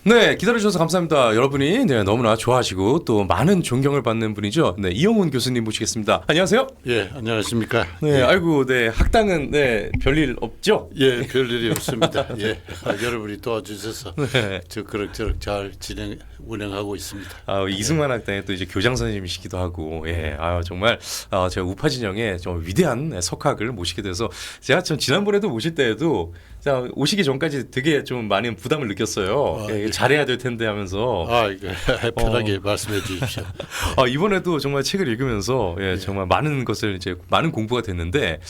네, 기다려주셔서 감사합니다. 여러분이 너무나 좋아하시고 또 많은 존경을 받는 분이죠. 네, 이영훈 교수님 모시겠습니다. 안녕하세요. 예, 안녕하십니까. 네, 예. 아이고, 네, 학당은 별일 없죠? 예, 별일이 없습니다. 예, 여러분이 도와주셔서 네. 저 그럭저럭 잘 운영하고 있습니다. 이승만 학당의 또 이제 교장 선생님이시기도 하고, 정말 제가 우파 진영의 좀 위대한 석학을 모시게 돼서 제가 참 지난번에도 모실 때에도 자, 오시기 전까지 되게 좀 많은 부담을 느꼈어요. 예. 잘해야 될 텐데 하면서. 이거 편하게 말씀해 주십시오. 이번에도 정말 책을 읽으면서 정말 많은 것을 이제 많은 공부가 됐는데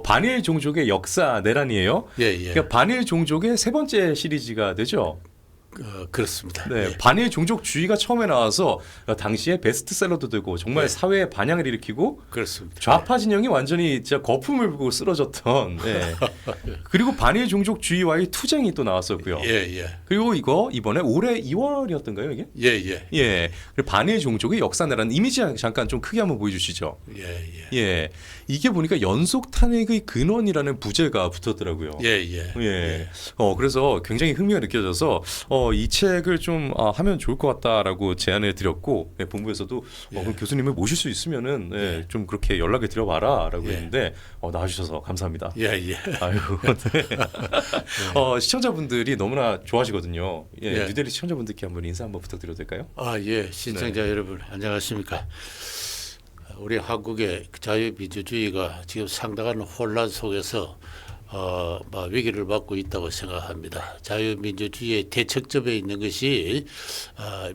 반일 종족의 역사 내란이에요. 예. 그러니까 반일 종족의 세 번째 시리즈가 되죠. 그렇습니다. 네, 예. 반일 종족주의가 처음에 나와서 당시에 베스트셀러도 되고 정말 예. 사회에 반향을 일으키고 그렇습니다. 좌파 진영이 완전히 진짜 거품을 부고 쓰러졌던. 그리고 반일 종족주의와의 투쟁이 또 나왔었고요. 예. 그리고 이번에 올해 2월이었던가요 이게? 예. 예. 그리고 반일 종족의 역사내라는 이미지 잠깐 좀 크게 한번 보여주시죠. 예. 이게 보니까 연속 탄핵의 근원이라는 부제가 붙었더라고요. 예. 그래서 굉장히 흥미가 느껴져서 이 책을 좀 하면 좋을 것 같다라고 제안을 드렸고 본부에서도 그럼 교수님을 모실 수 있으면은 좀 그렇게 연락을 드려봐라라고 했는데 나와주셔서 감사합니다. 예. 아이고, 네. 시청자분들이 너무나 좋아하시거든요. 뉴델리 시청자분들께 한번 인사 한번 부탁드려도 될까요? 예. 시청자 여러분 안녕하십니까. 우리 한국의 자유민주주의가 지금 상당한 혼란 속에서 위기를 맞고 있다고 생각합니다. 자유민주주의의 대척점에 있는 것이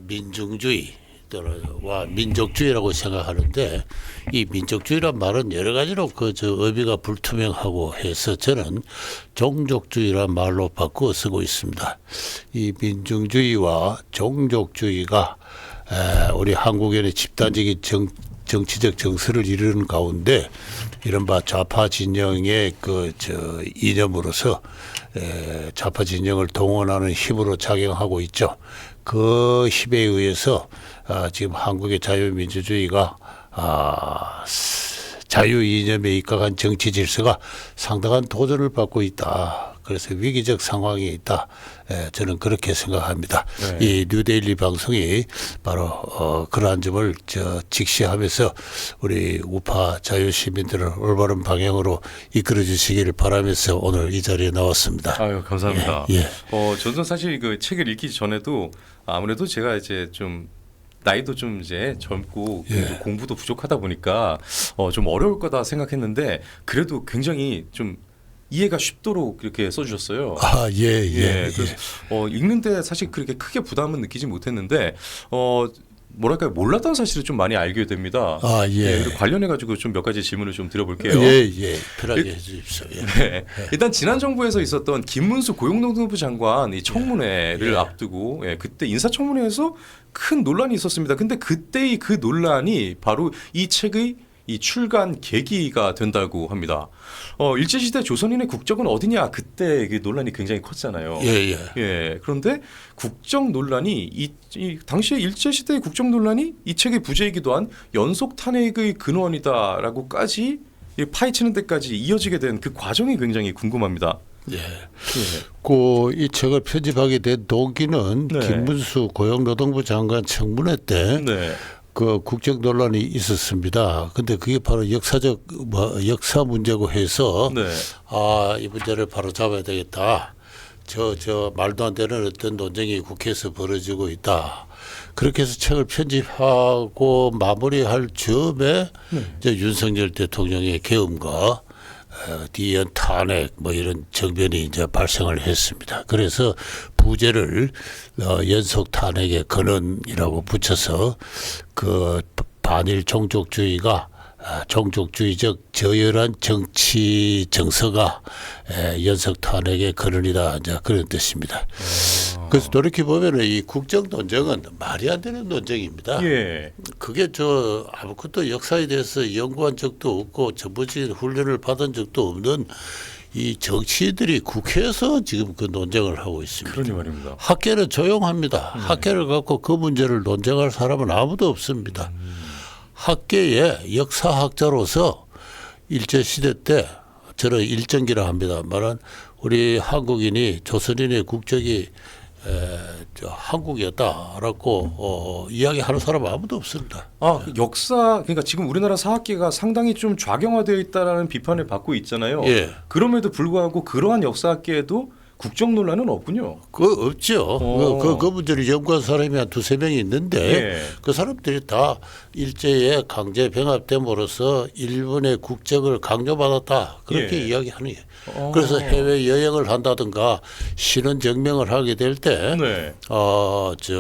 민중주의와 민족주의라고 생각하는데 이 민족주의란 말은 여러 가지로 의미가 불투명하고 해서 저는 종족주의란 말로 바꾸어 쓰고 있습니다. 이 민중주의와 종족주의가 우리 한국인의 집단적인 정치적 정서를 이루는 가운데 이른바 좌파 진영의 이념으로서 좌파 진영을 동원하는 힘으로 작용하고 있죠. 그 힘에 의해서 지금 한국의 자유민주주의가 자유 이념에 입각한 정치 질서가 상당한 도전을 받고 있다. 그래서 위기적 상황에 있다. 저는 그렇게 생각합니다. 이 뉴데일리 방송이 바로 그러한 점을 직시하면서 우리 우파 자유시민들을 올바른 방향으로 이끌어 주시기를 바라면서 오늘 이 자리에 나왔습니다. 아유, 감사합니다. 예. 저는 사실 그 책을 읽기 전에도 아무래도 제가 이제 좀 나이도 좀 이제 젊고 공부도 부족하다 보니까 좀 어려울 거다 생각했는데 그래도 굉장히 좀 이해가 쉽도록 이렇게 써주셨어요. 그래서 읽는데 사실 그렇게 크게 부담은 느끼지 못했는데 뭐랄까요, 몰랐던 사실을 좀 많이 알게 됩니다. 그리고 관련해 가지고 좀 몇 가지 질문을 좀 드려볼게요. 편하게 해주십시오. 일단 지난 정부에서 있었던 김문수 고용노동부 장관 이 청문회를 앞두고 그때 인사청문회에서 큰 논란이 있었습니다. 근데 그때의 그 논란이 바로 이 책의 이 출간 계기가 된다고 합니다. 일제시대 조선인의 국적은 어디냐, 그때 그 논란이 굉장히 컸잖아요. 그런데 국적 논란이 이 당시에 일제시대의 국적 논란이 이 책의 부제이기도 한 연속 탄핵의 근원이다라고까지 파헤치는 데까지 이어지게 된 그 과정이 굉장히 궁금합니다. 이 책을 편집하게 된 동기는 김문수 고용노동부 장관 청문회 때 그 국적 논란이 있었습니다. 근데 그게 바로 역사 문제고 해서 이 문제를 바로 잡아야 되겠다. 저 말도 안 되는 어떤 논쟁이 국회에서 벌어지고 있다. 그렇게 해서 책을 편집하고 마무리할 즈음에 윤석열 대통령의 계엄과 뒤이은 탄핵 이런 정변이 이제 발생을 했습니다. 그래서 부제를 연속 탄핵의 근원이라고 붙여서 그 반일 종족주의가 종족주의적 저열한 정치 정서가 연속 탄핵의 근원이다, 이제 그런 뜻입니다. 그래서 돌이켜 보면은 이 국정 논쟁은 말이 안 되는 논쟁입니다. 그게 아무것도 역사에 대해서 연구한 적도 없고 전부적인 훈련을 받은 적도 없는 이 정치인들이 국회에서 지금 그 논쟁을 하고 있습니다. 그러니 말입니다. 학계는 조용합니다. 학계를 갖고 그 문제를 논쟁할 사람은 아무도 없습니다. 학계의 역사학자로서 일제시대 때 저는 일정기라 합니다만은 우리 한국인이 조선인의 국적이 한국이었다라고 이야기하는 사람 아무도 없습니다. 그 역사 그러니까 지금 우리나라 사학계가 상당히 좀 좌경화되어 있다라는 비판을 받고 있잖아요. 예. 그럼에도 불구하고 그러한 역사학계에도 국정 논란은 없군요. 그거 없죠. 그 문제를 연구한 사람이 한 두세 명이 있는데 예. 그 사람들이 다 일제에 강제 병합됨으로써 일본의 국적을 강요받았다. 그렇게 예. 이야기하는 거예요. 그래서 해외 여행을 한다든가 신원 증명을 하게 될 때 네.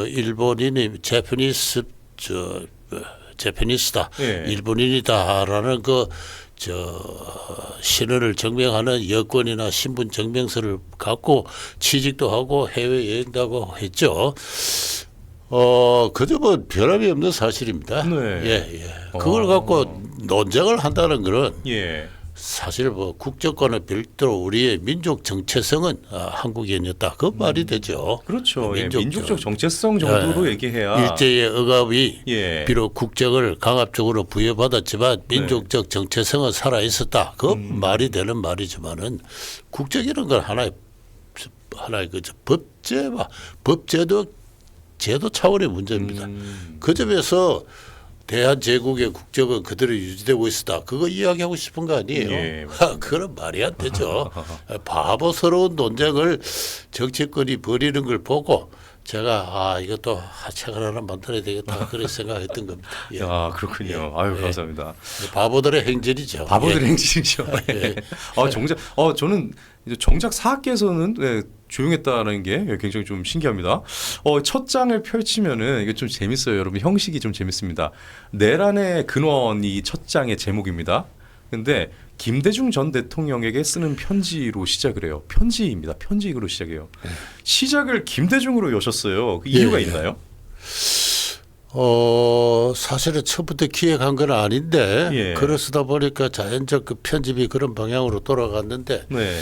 일본인이 제페니스다. 예. 일본인이다라는 신원을 증명하는 여권이나 신분 증명서를 갖고 취직도 하고 해외 여행도 하고 했죠. 그저 뭐 변함이 없는 사실입니다. 네. 예. 그걸 갖고 논쟁을 한다는 것은 예. 사실 뭐 국적과는 별도로 우리의 민족 정체성은 한국인이었다. 그 말이 되죠. 그렇죠. 민족적 정체성 정도로 얘기해야 일제의 억압이 예. 비록 국적을 강압적으로 부여받았지만 민족적 정체성은 살아 있었다. 그 말이 되는 말이지만은 국적이라는 건 하나의 법제도 제도 차원의 문제입니다. 그 점에서 대한제국의 국적은 그대로 유지되고 있었다. 그거 이야기하고 싶은 거 아니에요? 예, 그런 말이 안 되죠. 바보스러운 논쟁을 정치권이 벌이는 걸 보고 제가 이것도 책을 하나 만들어야 되겠다. 그렇게 생각했던 겁니다. 예. 그렇군요. 아유 감사합니다. 바보들의 행진이죠. 바보들의 예. 행진이죠. 예. 저는 이제 정작 사학계에서는 조용했다는 게 굉장히 좀 신기합니다. 첫 장을 펼치면은 이게 좀 재밌어요, 여러분. 형식이 좀 재밌습니다. 내란의 근원이 첫 장의 제목입니다. 근데 김대중 전 대통령에게 쓰는 편지로 시작을 해요. 편지입니다. 편지로 시작해요. 시작을 김대중으로 여셨어요. 그 이유가 있나요? 사실은 처음부터 기획한 건 아닌데 예. 그러다 보니까 자연적 그 편집이 그런 방향으로 돌아갔는데 네.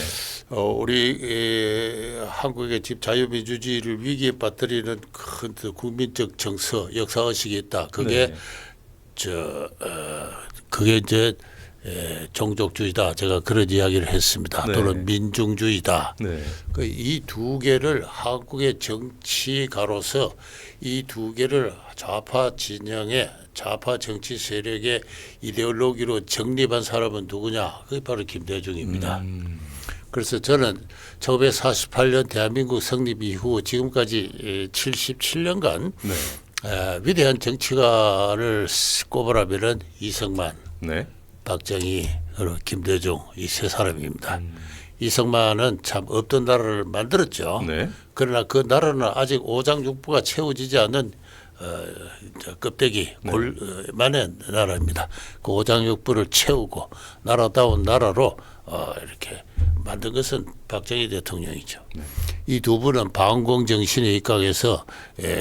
우리 한국의 집 자유민주주의를 위기에 빠뜨리는 큰 국민적 정서, 역사의식이 있다. 그게 네. 그게 이제 종족주의다. 제가 그런 이야기를 했습니다. 네. 또는 민중주의다. 네. 이 두 개를 한국의 정치가로서 이 두 개를 좌파 진영의 좌파 정치 세력의 이데올로기로 정립한 사람은 누구냐? 그게 바로 김대중입니다. 그래서 저는 1948년 대한민국 성립 이후 지금까지 77년간 위대한 정치가를 꼽으라면은 이승만, 네. 박정희, 그리고 김대중 이 세 사람입니다. 이승만은 참 없던 나라를 만들었죠. 네. 그러나 그 나라는 아직 오장육부가 채워지지 않은 껍데기 골만의 나라입니다. 그 오장육부를 채우고 나라다운 나라로 이렇게 만든 것은 박정희 대통령이죠. 이 두 분은 반공 정신에 입각해서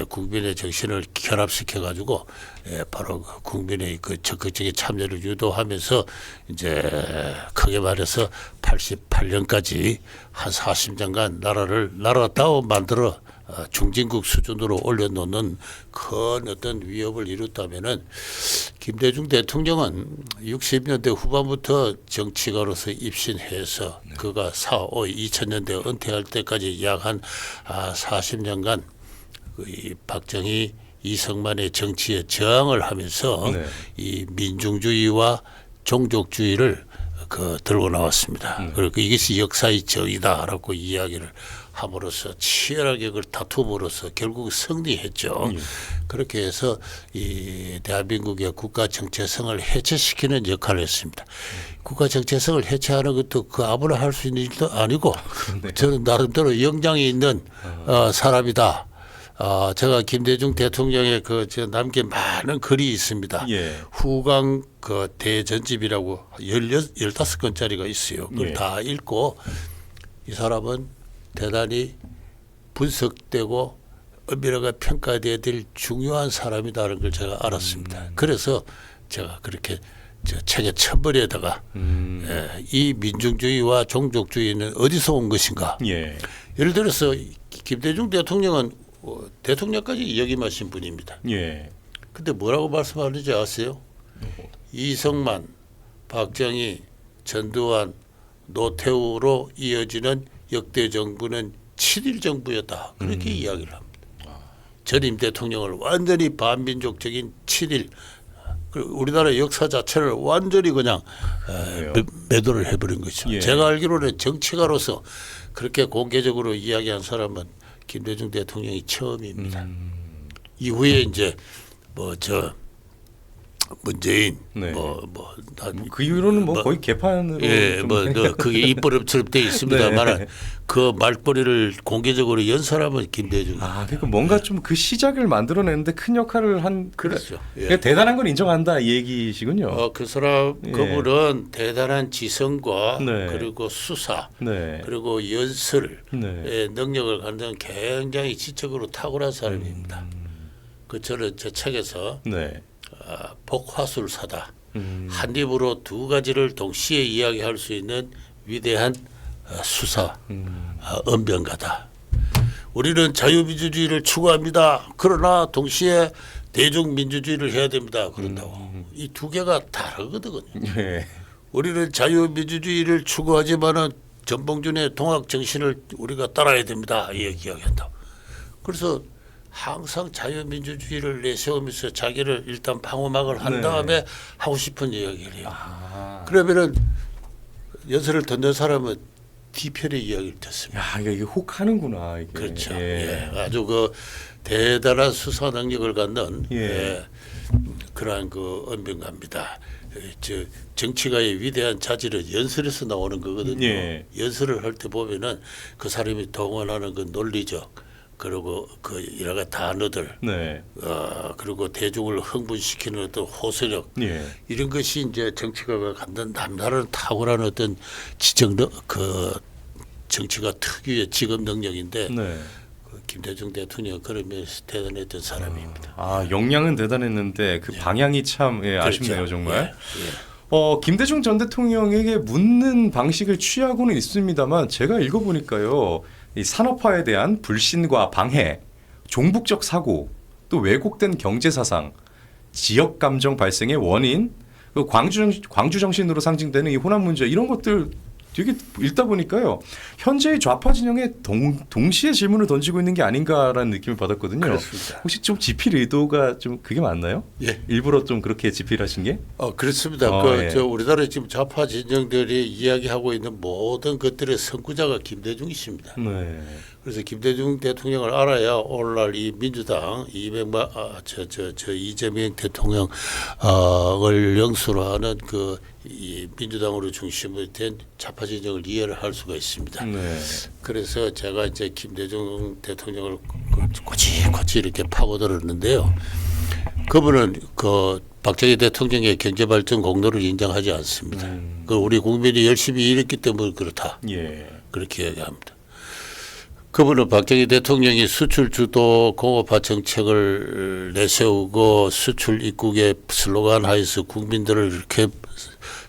국민의 정신을 결합시켜 가지고 바로 국민의 그 적극적인 참여를 유도하면서 이제 크게 말해서 88년까지 한 40년간 나라를 나라다워 만들어 중진국 수준으로 올려놓는 큰 어떤 위협을 이뤘다면은 김대중 대통령은 60년대 후반부터 정치가로서 입신해서 그가 2000년대 은퇴할 때까지 약 한 40년간 이 박정희 이승만의 정치에 저항을 하면서 이 민중주의와 종족주의를 들고 나왔습니다. 그리고 이것이 역사의 정의다라고 이야기를 함으로써 치열하게 그걸 다툼으로써 결국 승리했죠. 그렇게 해서 이 대한민국의 국가 정체성을 해체시키는 역할을 했습니다. 국가 정체성을 해체하는 것도 그 아무나 할 수 있는 일도 아니고 저는 나름대로 역량이 있는 사람이다. 제가 김대중 대통령의 남긴 많은 글이 있습니다. 후광 대전집이라고 15권짜리가 있어요. 그걸 다 읽고 이 사람은 대단히 분석되고 엄밀하게 평가돼야 될 중요한 사람이다라는 걸 제가 알았습니다. 그래서 제가 그렇게 책의 첫머리에다가 이 민중주의와 종족주의는 어디서 온 것인가. 예를 들어서 김대중 대통령은 대통령까지 역임하신 분입니다. 근데 뭐라고 말씀하는지 아세요? 이승만, 박정희, 전두환, 노태우로 이어지는 역대 정부는 친일 정부였다. 그렇게 이야기를 합니다. 전임 대통령을 완전히 반민족적인 친일, 우리나라 역사 자체를 완전히 그냥 매도를 해버린 거죠. 예. 제가 알기로는 정치가로서 그렇게 공개적으로 이야기한 사람은 김대중 대통령이 처음입니다. 이후에 이제 문재인 네. 그 이후로는 거의 개판으로 그게 입버릇처럼 돼 있습니다만 네. 그 말거리를 공개적으로 연 사람은 김대중. 그러니까 뭔가 좀 그 시작을 만들어내는데 큰 역할을 한 그렇죠. 그러니까 대단한 건 인정한다 이 얘기시군요. 그 사람 그분은 대단한 지성과 네. 그리고 수사 네. 그리고 연설의 네. 능력을 갖는 굉장히 지적으로 탁월한 사람입니다. 저는 제 책에서 네. 복화술사다. 한 입으로 두 가지를 동시에 이야기할 수 있는 위대한 수사 언변가다. 우리는 자유민주주의를 추구합니다. 그러나 동시에 대중민주주의를 해야 됩니다. 그런다고. 이 두 개가 다르거든요. 네. 우리는 자유민주주의를 추구하지만은 전봉준의 동학 정신을 우리가 따라야 됩니다. 이야기한다. 그래서 항상 자유민주주의를 내세우면서 자기를 일단 방어막을 한 네. 다음에 하고 싶은 이야기를 해요. 그러면은 연설을 듣는 사람은 뒤편의 이야기를 듣습니다. 야, 이게 혹하는구나. 이게. 그렇죠. 아주 그 대단한 수사 능력을 갖는 그러한 그 언변가입니다. 정치가의 위대한 자질은 연설에서 나오는 거거든요. 연설을 할 때 보면은 그 사람이 동원하는 그 논리적 그리고 그 여러 가지 단어들, 그리고 대중을 흥분시키는 어떤 호소력 이런 것이 이제 정치가가 갖는 남다른 탁월한 어떤 그 정치가 특유의 직업 능력인데 김대중 대통령 그런 면에서 대단했던 사람입니다. 역량은 대단했는데 그 방향이 참 아쉽네요, 그렇죠. 정말. 김대중 전 대통령에게 묻는 방식을 취하고는 있습니다만 제가 읽어보니까요. 이 산업화에 대한 불신과 방해, 종북적 사고, 또 왜곡된 경제 사상, 지역 감정 발생의 원인, 광주 정신으로 상징되는 이 호남 문제 이런 것들 되게 읽다 보니까요. 현재의 좌파 진영에 동시에 질문을 던지고 있는 게 아닌가라는 느낌을 받았거든요. 그렇습니다. 혹시 좀 집필 의도가 좀 그게 맞나요? 예. 일부러 좀 그렇게 집필하신 게? 그렇습니다. 우리나라 지금 좌파 진영들이 이야기하고 있는 모든 것들의 선구자가 김대중이십니다. 그래서 김대중 대통령을 알아야 오늘날 이 민주당 이재명 대통령을 영수로 하는 이 민주당으로 중심으로 된 좌파 진영을 이해를 할 수가 있습니다. 그래서 제가 이제 김대중 대통령을 고치고치 이렇게 파고들었는데요. 그분은 박정희 대통령의 경제 발전 공로를 인정하지 않습니다. 우리 국민이 열심히 일했기 때문에 그렇다. 그렇게 얘기합니다. 그분은 박정희 대통령이 수출 주도 공업화 정책을 내세우고 수출 입국의 슬로건 하에서 국민들을 이렇게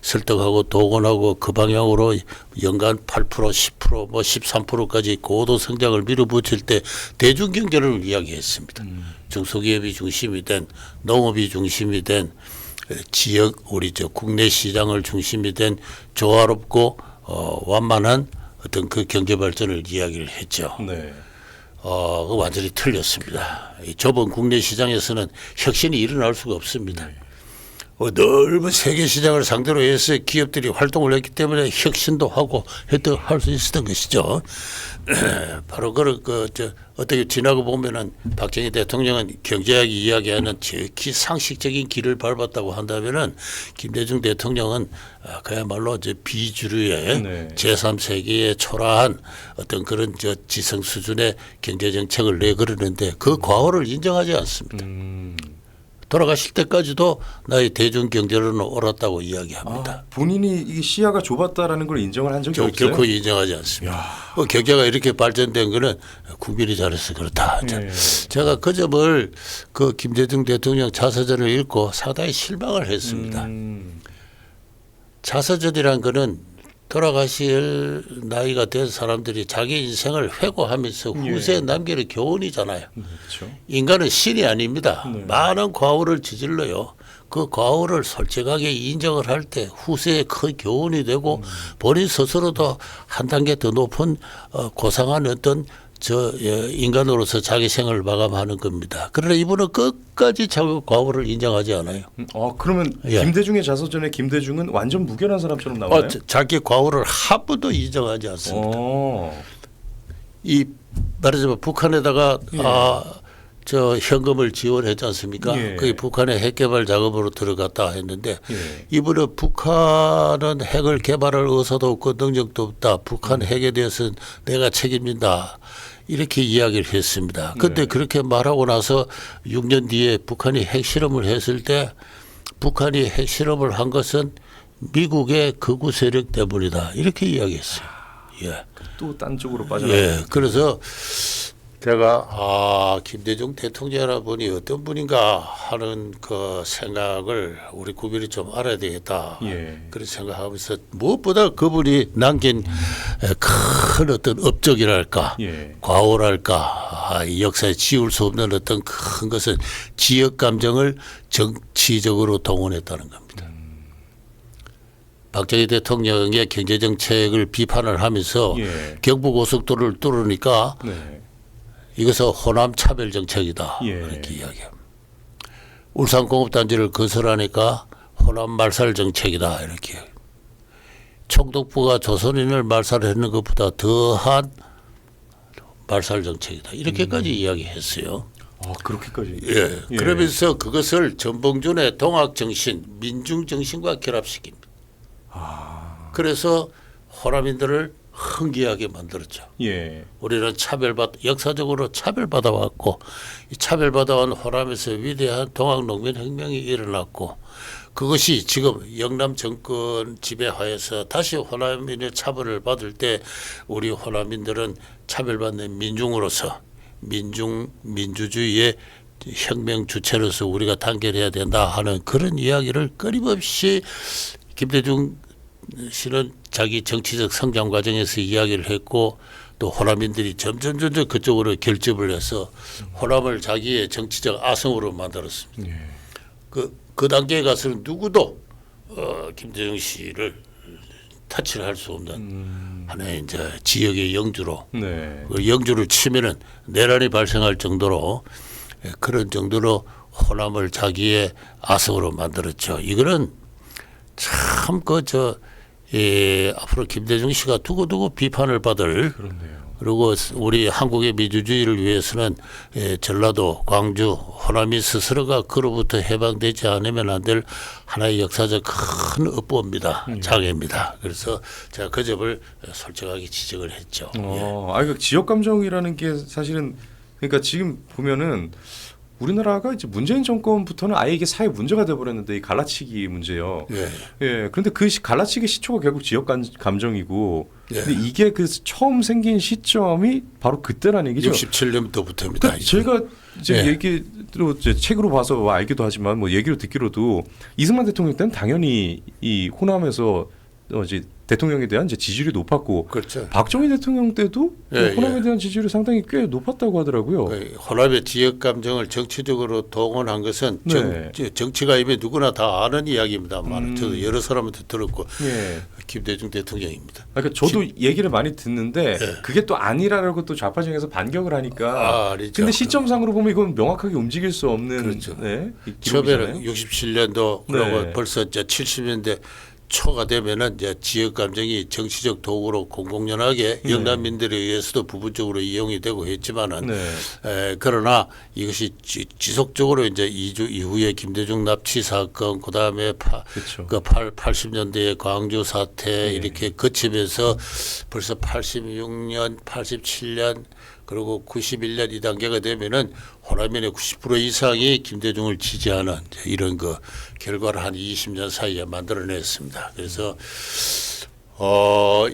설득하고 동원하고 그 방향으로 연간 8%, 10%, 13%까지 고도 성장을 밀어붙일 때 대중경제를 이야기했습니다. 중소기업이 중심이 된 농업이 중심이 된 지역 국내 시장을 중심이 된 조화롭고 완만한 어떤 그 경제 발전을 이야기를 했죠. 그거 완전히 틀렸습니다. 이 좁은 국내 시장에서는 혁신이 일어날 수가 없습니다. 넓은 세계 시장을 상대로 해서 기업들이 활동을 했기 때문에 혁신도 하고 할 수 있었던 것이죠. 바로 어떻게 지나고 보면은 박정희 대통령은 경제학이 이야기하는 지극히 상식적인 길을 밟았다고 한다면은 김대중 대통령은 그야말로 비주류의 제3세계에 초라한 어떤 그런 지성 수준의 경제 정책을 내걸었는데 그 과오를 인정하지 않습니다. 돌아가실 때까지도 나의 대중 경제로는 옳았다고 이야기합니다. 본인이 이 시야가 좁았다라는 걸 인정을 한 적이 없어요? 결코 인정하지 않습니다. 경제가 이렇게 발전된 거는 국민이 잘해서 그렇다. 제가 그 점을 김대중 대통령 자서전을 읽고 상당히 실망을 했습니다. 자서전이란 거는 돌아가실 나이가 된 사람들이 자기 인생을 회고하면서 후세에 남기는 교훈이잖아요. 인간은 신이 아닙니다. 많은 과오를 저질러요. 그 과오를 솔직하게 인정을 할 때 후세에 큰 교훈이 되고 본인 스스로도 한 단계 더 높은 고상한 어떤 인간으로서 자기 생을 마감하는 겁니다. 그러나 이분은 끝까지 자기 과오를 인정하지 않아요. 그러면 예. 김대중의 자서전에 김대중은 완전 무결한 사람처럼 나와요? 자기 과오를 한 번도 인정하지 않습니다. 이 말하자면 북한에다가 예. 저 현금을 지원했지 않습니까? 예. 그게 북한의 핵 개발 작업으로 들어갔다 했는데 예. 이분은 북한은 핵을 개발할 의사도 없고 능력도 없다. 북한 핵에 대해서는 내가 책임진다. 이렇게 이야기를 했습니다. 그런데 네. 그렇게 말하고 나서 6년 뒤에 북한이 핵실험을 했을 때 북한이 핵실험을 한 것은 미국의 극우 세력 때문이다. 이렇게 이야기했어요. 예. 또 딴 쪽으로 빠져나가. 예. 그래서 제가 김대중 대통령이라 보니 어떤 분인가 하는 그 생각을 우리 국민이 좀 알아야 되겠다. 예. 그런 생각하면서 무엇보다 그분이 남긴 큰 어떤 업적이랄까, 예. 과오랄까, 이 역사에 지울 수 없는 어떤 큰 것은 지역 감정을 정치적으로 동원했다는 겁니다. 박정희 대통령의 경제 정책을 비판을 하면서 예. 경부고속도로를 뚫으니까 네. 이것은 호남 차별 정책이다. 예. 이렇게 이야기합니다. 울산공업단지를 건설하니까 호남 말살 정책이다. 이렇게. 총독부가 조선인을 말살했는 것보다 더한 말살 정책이다. 이렇게까지 이야기했어요. 그렇게까지. 예. 예. 그러면서 그것을 전봉준의 동학정신, 민중정신과 결합시킵니다. 그래서 호남인들을 흥기하게 만들었죠. 예. 우리는 역사적으로 차별받아 왔고 이 차별받아온 호남에서 위대한 동학농민혁명이 일어났고 그것이 지금 영남 정권 지배하에서 다시 호남인의 차별을 받을 때 우리 호남인들은 차별받는 민중으로서 민주주의의 혁명 주체로서 우리가 단결해야 된다 하는 그런 이야기를 끊임없이 김대중 씨는 자기 정치적 성장 과정에서 이야기를 했고 또 호남인들이 점점 그쪽으로 결집을 해서 호남을 자기의 정치적 아성으로 만들었습니다. 예. 그 단계에 가서는 누구도 김대중 씨를 타치를 할 수 없는 하나의 이제 지역의 영주로 네. 그 영주를 치면은 내란이 발생할 정도로 그런 정도로 호남을 자기의 아성으로 만들었죠. 이거는 참 앞으로 김대중 씨가 두고두고 비판을 받을 그렇네요. 그리고 우리 한국의 민주주의를 위해서는 전라도, 광주, 호남이 스스로가 그로부터 해방되지 않으면 안 될 하나의 역사적 큰 업보입니다. 장애입니다. 그래서 제가 그 점을 솔직하게 지적을 했죠. 그 지역 감정이라는 게 사실은 그러니까 지금 보면은 우리나라가 이제 문재인 정권부터는 아예 이게 사회 문제가 돼버렸는데 이 갈라치기 문제요. 예. 예. 그런데 그 갈라치기 시초가 결국 지역 감정이고, 예. 근데 이게 그 처음 생긴 시점이 바로 그때라는 얘기죠. 67년부터입니다. 그러니까 제가 이제 예. 얘기로 이제 책으로 봐서 알기도 하지만 뭐 얘기로 듣기로도 이승만 대통령 때는 당연히 이 호남에서 이제 대통령에 대한 이제 지지율이 높았고, 그렇죠. 박정희 대통령 때도 예, 호남에 예. 대한 지지율이 상당히 꽤 높았다고 하더라고요. 호남의 지역 감정을 정치적으로 동원한 것은 네. 정치가 이미 누구나 다 아는 이야기입니다만 저도 여러 사람한테 들었고 예. 김대중 대통령입니다. 그러니까 저도 얘기를 많이 듣는데 예. 그게 또 아니라고 또 좌파정에서 반격을 하니까. 아니죠. 근데 시점상으로 보면 이건 명확하게 움직일 수 없는. 그렇죠. 네, 처음에는 기록이잖아요. 67년도 그리고 네. 벌써 이제 70년대 초가 되면은 이제 지역 감정이 정치적 도구로 공공연하게 영남민들에 의해서도 부분적으로 이용이 되고 했지만은 네. 그러나 이것이 지속적으로 이제 이후에 김대중 납치 사건 그다음에 그렇죠. 80년대의 광주 사태 이렇게 거치면서 벌써 86년, 87년 그리고 91년 이 단계가 되면은 호남인의 90% 이상이 김대중을 지지하는 이런 그 결과를 한 20년 사이에 만들어냈습니다. 그래서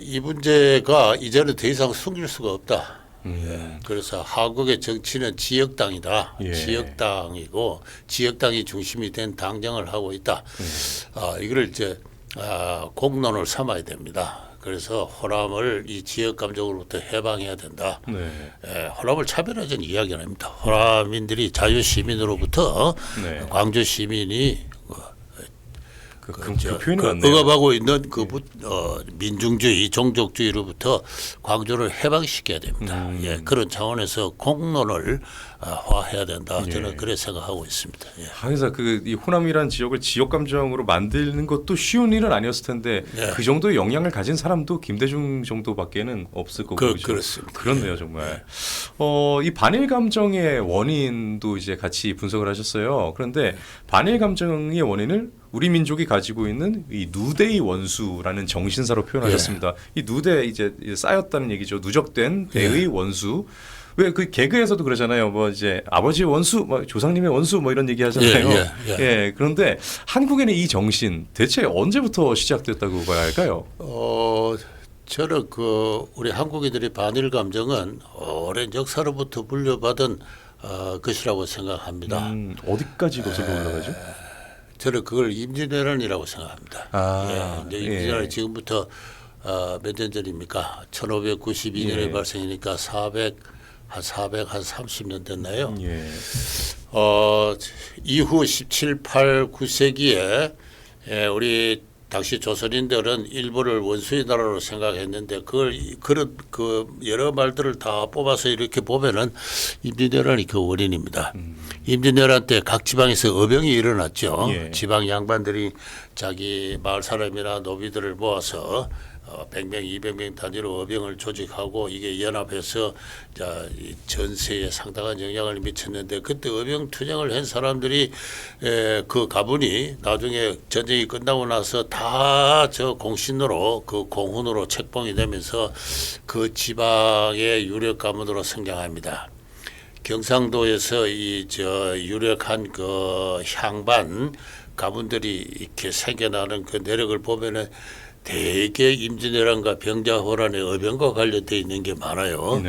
이 문제가 이제는 더 이상 숨길 수가 없다. 예. 그래서 한국의 정치는 지역당이다. 예. 지역당이고 지역당이 중심이 된 당정을 하고 있다. 이거를 이제 공론을 삼아야 됩니다. 그래서 호남을 이 지역 감정으로부터 해방해야 된다. 네. 호남을 차별하자는 이야기는 아닙니다. 호남인들이 자유 시민으로부터 네. 광주 시민이 그 표현이 맞네요. 억압하고 있는 민중주의, 종족주의로부터 광주를 해방시켜야 됩니다. 예, 그런 차원에서 공론을 화해야 된다. 저는 그래 생각하고 있습니다. 예. 그래서 이 호남이라는 지역을 지역 감정으로 만드는 것도 쉬운 일은 아니었을 텐데 그 정도의 영향을 가진 사람도 김대중 정도밖에는 없을 거고 그렇습니다. 그렇네요, 정말. 이 반일 감정의 원인도 이제 같이 분석을 하셨어요. 그런데 반일 감정의 원인을 우리 민족이 가지고 있는 이 누대의 원수라는 정신사로 표현하셨습니다. 이 누대 이제 쌓였다는 얘기죠. 누적된 대의 원수. 왜 그 개그에서도 그러잖아요. 뭐 이제 아버지의 원수, 뭐 조상님의 원수, 뭐 이런 얘기 하잖아요. 예. 그런데 한국에는 이 정신 대체 언제부터 시작됐다고 봐야 할까요? 저는 우리 한국인들의 반일 감정은 오랜 역사로부터 물려받은 것이라고 생각합니다. 어디까지 거슬러 올라가죠? 저는 그걸 임진왜란이라고 생각합니다. 이제 임진왜란이 지금부터 몇 년 전입니까? 1592년에 발생이니까 430년 됐나요? 이후 17, 8, 9세기에 우리 당시 조선인들은 일본을 원수의 나라로 생각했는데 그런 여러 말들을 다 뽑아서 이렇게 보면은 임진왜란이 그 원인입니다. 임진왜란 때 각 지방에서 어병이 일어났죠. 지방 양반들이 자기 마을 사람이나 노비들을 모아서 100명, 200명 단위로 어병을 조직하고 이게 연합해서 전세에 상당한 영향을 미쳤는데 그때 어병 투쟁을 한 사람들이 그 가문이 나중에 전쟁이 끝나고 나서 다 저 공신으로 그 공훈으로 책봉이 되면서 그 지방의 유력 가문으로 성장합니다. 경상도에서 유력한 향반 가문들이 이렇게 생겨나는 그 내력을 보면은 대개 임진왜란과 병자호란의 어병과 관련되어 있는 게 많아요.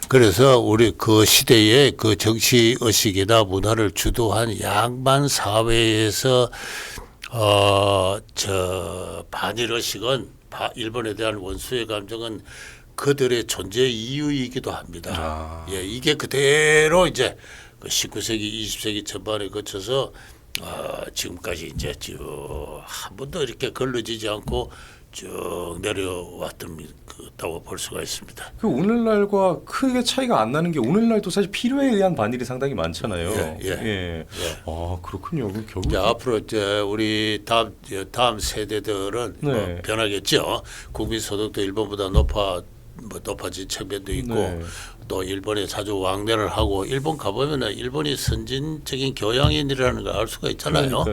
그래서 우리 그 시대의 그 정치 의식이나 문화를 주도한 양반 사회에서 반일 의식은 일본에 대한 원수의 감정은 그들의 존재 이유이기도 합니다. 이게 그대로 이제 19세기, 20세기 전반에 거쳐서 지금까지 이제 쭉 한 번도 이렇게 걸러지지 않고 쭉 내려왔다고 볼 수가 있습니다. 오늘날과 크게 차이가 안 나는 게 오늘날도 사실 필요에 의한 반일이 상당히 많잖아요. 그렇군요. 그럼 결국 앞으로 이제 우리 다음 세대들은 뭐 변하겠죠. 국민 소득도 일본보다 높아진 측면도 있고 또 일본에 자주 왕래를 하고 일본 가보면은 일본이 선진적인 교양인이라는 걸 알 수가 있잖아요.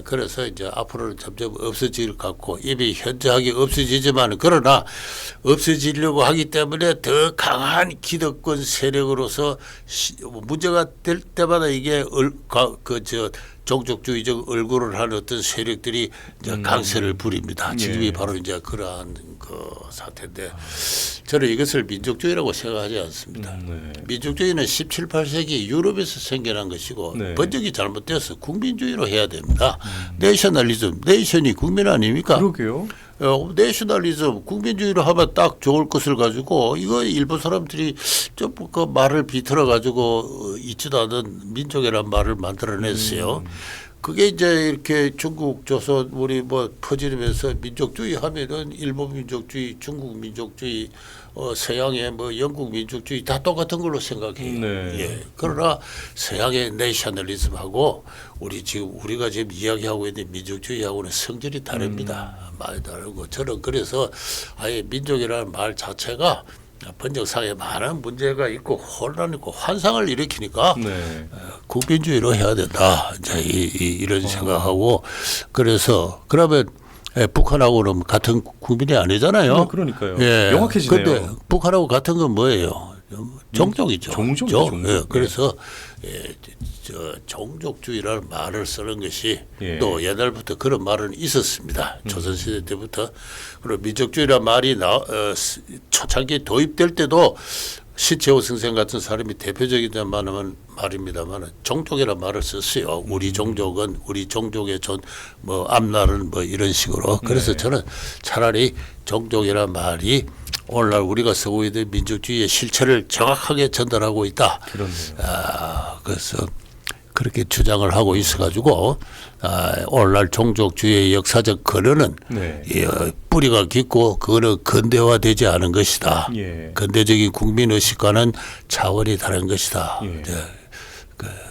그래서 이제 앞으로는 점점 없어질 것 같고 이미 현저하게 없어지지만 그러나 없어지려고 하기 때문에 더 강한 기득권 세력으로서 문제가 될 때마다 이게 종족주의적 얼굴을 하는 어떤 세력들이 이제 강세를 부립니다. 지금이 바로 이제 그러한 사태인데 저는 이것을 민족주의라고 생각하지 않습니다. 민족주의는 17, 8세기 유럽에서 생겨난 것이고 번역이 잘못돼서 국민주의로 해야 됩니다. 내셔널리즘, 내이션이 국민 아닙니까? 그러게요. 내셔널리즘, 국민주의로 하면 딱 좋을 것을 가지고 이거 일본 사람들이 좀 그 말을 비틀어 가지고 있지도 않은 민족이라는 말을 만들어냈어요. 그게 이제 이렇게 중국, 조선, 우리 퍼지면서 민족주의 하면은 일본 민족주의, 중국 민족주의, 서양의 영국 민족주의 다 똑같은 걸로 생각해요. 그러나 서양의 내셔널리즘하고 우리가 지금 이야기하고 있는 민족주의하고는 성질이 다릅니다. 많이 다르고 저는 그래서 아예 민족이라는 말 자체가 번역상에 많은 문제가 있고 혼란 있고 환상을 일으키니까 국민주의로 해야 된다. 이제 이런 생각하고 그래서 그러면 북한하고는 같은 국민이 아니잖아요. 그러니까요. 명확해지네요. 그런데 북한하고 같은 건 뭐예요? 종족이죠. 종족. 그래서 종족주의라는 말을 쓰는 것이 또 옛날부터 그런 말은 있었습니다. 조선시대 때부터. 그리고 민족주의라는 말이 초창기에 도입될 때도 신채호 선생 같은 사람이 대표적인 말입니다만 종족이라는 말을 썼어요. 우리 종족은 우리 종족의 앞날은 이런 식으로. 그래서 저는 차라리 종족이라는 말이 오늘날 우리가 쓰고 있는 민족주의의 실체를 정확하게 전달하고 있다. 그렇네요. 그래서 그렇게 주장을 하고 있어가지고 오늘날 종족주의의 역사적 근원은 네. 뿌리가 깊고 그거는 근대화되지 않은 것이다. 예. 근대적인 국민의식과는 차원이 다른 것이다. 예.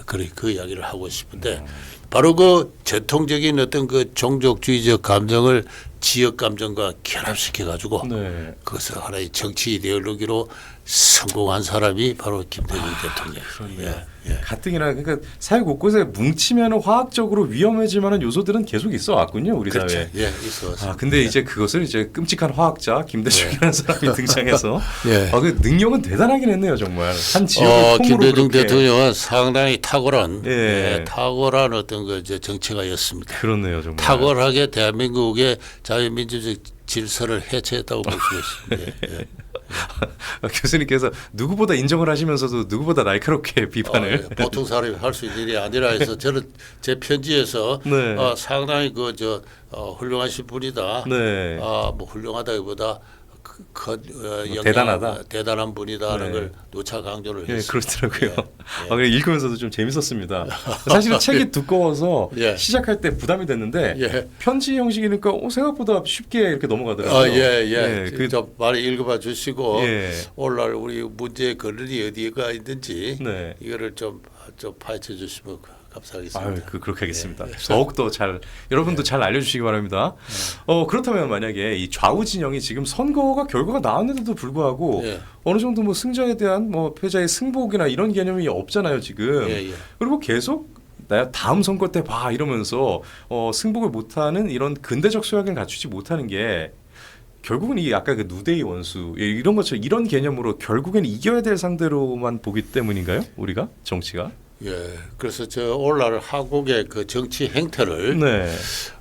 그 이야기를 하고 싶은데 바로 그 전통적인 어떤 그 종족주의적 감정을 지역 감정과 결합시켜 가지고 네. 그것을 하나의 정치 이데올로기로 성공한 사람이 바로 김대중 대통령이에요. 가뜩이나 그러니까 사회 곳곳에 뭉치면 화학적으로 위험해질 만한 요소들은 계속 있어 왔군요, 우리 그렇죠. 사회에. 예, 있어 왔습니다. 근데 이제 그것을 이제 끔찍한 화학자 김대중이라는 사람이 등장해서 예. 그 능력은 대단하긴 했네요, 정말. 한 지역을 통으로 김대중 그렇게. 대통령은 상당히 탁월한 예. 탁월한 어떤 그 정치가였습니다. 그렇네요, 정말. 탁월하게 대한민국의 자유민주적 질서를 해체했다고 볼 수 있습니다. 예. 교수님께서 누구보다 인정을 하시면서도 누구보다 날카롭게 비판을. 보통 사람이 할 수 있는 일이 아니라 해서 저는 제 편지에서 네. 상당히 훌륭하신 분이다. 네. 뭐 훌륭하다기보다 대단하다. 대단한 분이다라는 네. 걸 누차 강조를 예, 했습니다. 그렇더라고요. 예. 그냥 읽으면서도 좀 재밌었습니다. 사실은 책이 두꺼워서 예. 시작할 때 부담이 됐는데 예. 편지 형식이니까 생각보다 쉽게 이렇게 넘어가더라고요. 좀 많이 읽어봐 주시고 예. 오늘날 우리 문제의 근원이 어디가 있는지 네. 이거를 좀 파헤쳐 주시면 감사하겠습니다. 아유, 그렇게 하겠습니다. 더욱더 잘 여러분도 잘 알려주시기 바랍니다. 그렇다면 만약에 이 좌우 진영이 지금 선거가 결과가 나왔는데도 불구하고 어느 정도 뭐 승자에 대한 뭐 패자의 승복이나 이런 개념이 없잖아요 지금. 그리고 계속 나 다음 선거 때 봐 이러면서 승복을 못하는 이런 근대적 소양을 갖추지 못하는 게 결국은 이 아까 그 누대의 원수 이런 것처럼 이런 개념으로 결국엔 이겨야 될 상대로만 보기 때문인가요? 우리가 정치가? 그래서 오늘날 한국의 그 정치 행태를 네.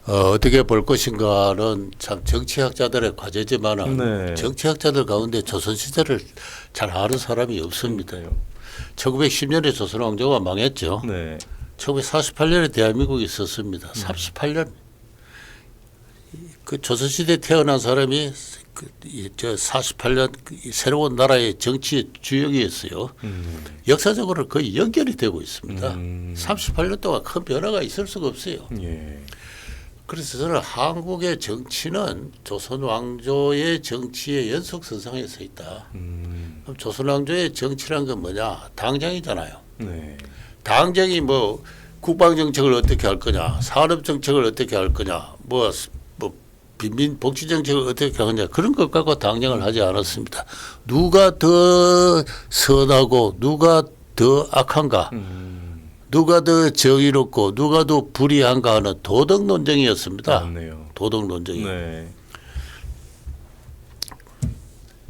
어떻게 볼 것인가는 참 정치학자들의 과제지만 네. 정치학자들 가운데 조선시대를 잘 아는 사람이 없습니다. 1910년에 조선왕조가 망했죠. 네. 1948년에 대한민국이 있었습니다. 38년. 그 조선시대에 태어난 사람이 48년 새로운 나라의 정치 주역이었어요. 역사적으로 거의 연결이 되고 있습니다. 38년 동안 큰 변화가 있을 수가 없어요. 예. 그래서 저는 한국의 정치는 조선 왕조의 정치의 연속선상에 서 있다. 그럼 조선 왕조의 정치란 건 뭐냐? 당정이잖아요. 네. 당정이 뭐 국방 정책을 어떻게 할 거냐, 산업 정책을 어떻게 할 거냐, 뭐 빈민 복지 정책을 어떻게 하느냐 그런 것 갖고 당정을 하지 않았습니다. 누가 더 선하고 누가 더 악한가, 누가 더 정의롭고 누가 더 불의한가 하는 도덕 논쟁이었습니다. 맞네요. 도덕 논쟁이. 네.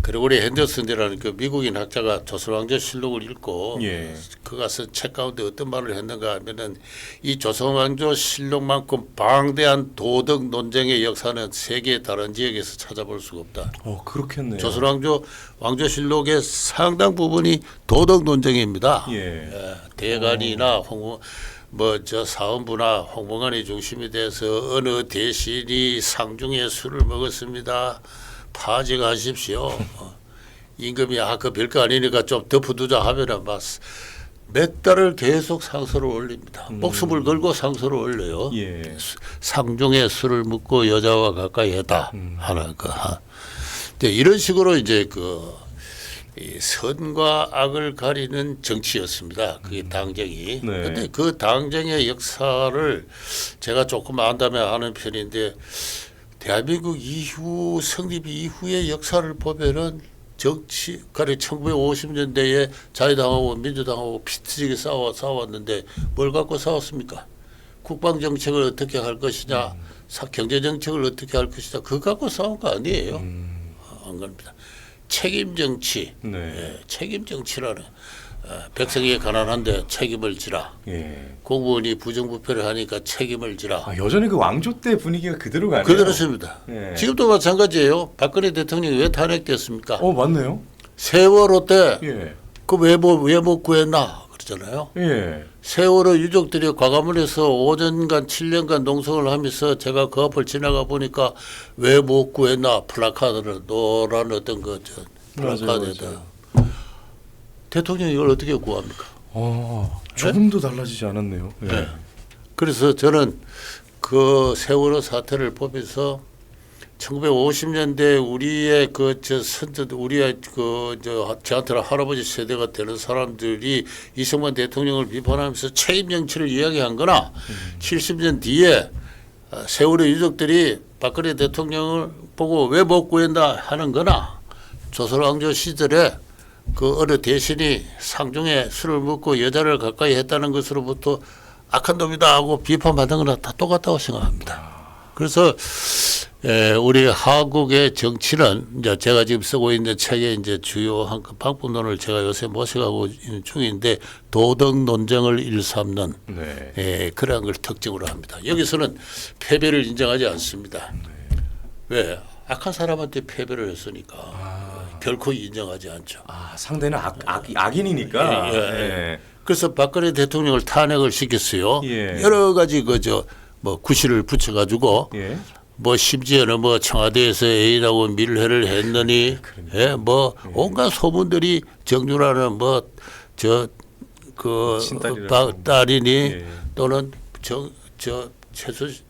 그레고리 핸더슨이라는 그 미국인 학자가 조선왕조 실록을 읽고 예. 그가 쓴 책 가운데 어떤 말을 했는가 하면은 이 조선왕조 실록만큼 방대한 도덕 논쟁의 역사는 세계의 다른 지역에서 찾아볼 수가 없다. 그렇겠네요. 조선왕조 왕조실록의 상당 부분이 도덕 논쟁입니다. 대간이나 사원부나 홍보관이 중심이 돼서 어느 대신이 상중에 술을 먹었습니다. 파직하십시오. 임금이 그 별거 아니니까 좀 덮어두자 하면은 몇 달을 계속 상소를 올립니다. 목숨을 걸고 상소를 올려요. 상중에 술을 먹고 여자와 가까이 했다 하는 거. 이런 식으로 이제 이 선과 악을 가리는 정치였습니다. 그게 당정이. 그런데 그 당정의 역사를 제가 조금 안다면 아는 편인데 대한민국 이후 성립 이후의 역사를 보면은 정치, 가령 1950년대에 자유당하고 민주당하고 피투지게 싸웠는데 뭘 갖고 싸웠습니까? 국방 정책을 어떻게 할 것이냐, 경제 정책을 어떻게 할 것이냐, 그거 갖고 싸운 거 아니에요. 안 겁니다. 책임 정치, 책임 정치라는 백성이 가난한데 책임을 지라. 공무원이 부정부패를 하니까 책임을 지라. 여전히 그 왕조 때 분위기가 그대로 가네요. 그렇습니다. 지금도 마찬가지예요. 박근혜 대통령이 왜 탄핵됐습니까? 맞네요. 세월호 때 그 왜 못 구했나 그러잖아요. 세월호 유족들이 광화문에서 5년간 7년간 농성을 하면서 제가 그 앞을 지나가 보니까 왜 못 구했나 플라카드를 노란 어떤 플라카드에다 대통령이 이걸 어떻게 구합니까? 조금도 달라지지 않았네요. 예. 네. 그래서 저는 그 세월호 사태를 보면서 1950년대 우리의 저 선조들, 우리의 저한테는 할아버지 세대가 되는 사람들이 이승만 대통령을 비판하면서 책임 정치를 이야기한거나 70년 뒤에 세월호 유족들이 박근혜 대통령을 보고 왜 못 구한다 하는거나 조선 왕조 시절에 그 어느 대신이 상중에 술을 먹고 여자를 가까이 했다는 것으로부터 악한 놈이다 하고 비판받는 거나 다 똑같다고 생각합니다. 그래서 우리 한국의 정치는 이제 제가 지금 쓰고 있는 책의 이제 주요한 그 방법론을 제가 요새 모색하고 있는 중인데 도덕 논쟁을 일삼는 그러한 걸 특징으로 합니다. 여기서는 패배를 인정하지 않습니다. 왜? 악한 사람한테 패배를 했으니까 결코 인정하지 않죠. 상대는 악인이니까. 예. 그래서 박근혜 대통령을 탄핵을 시켰어요. 여러 가지 뭐 구실을 붙여가지고 뭐 심지어는 뭐 청와대에서 애인하고 밀회를 했느니 뭐 온갖 소문들이 정유라는 뭐 딸이니 또는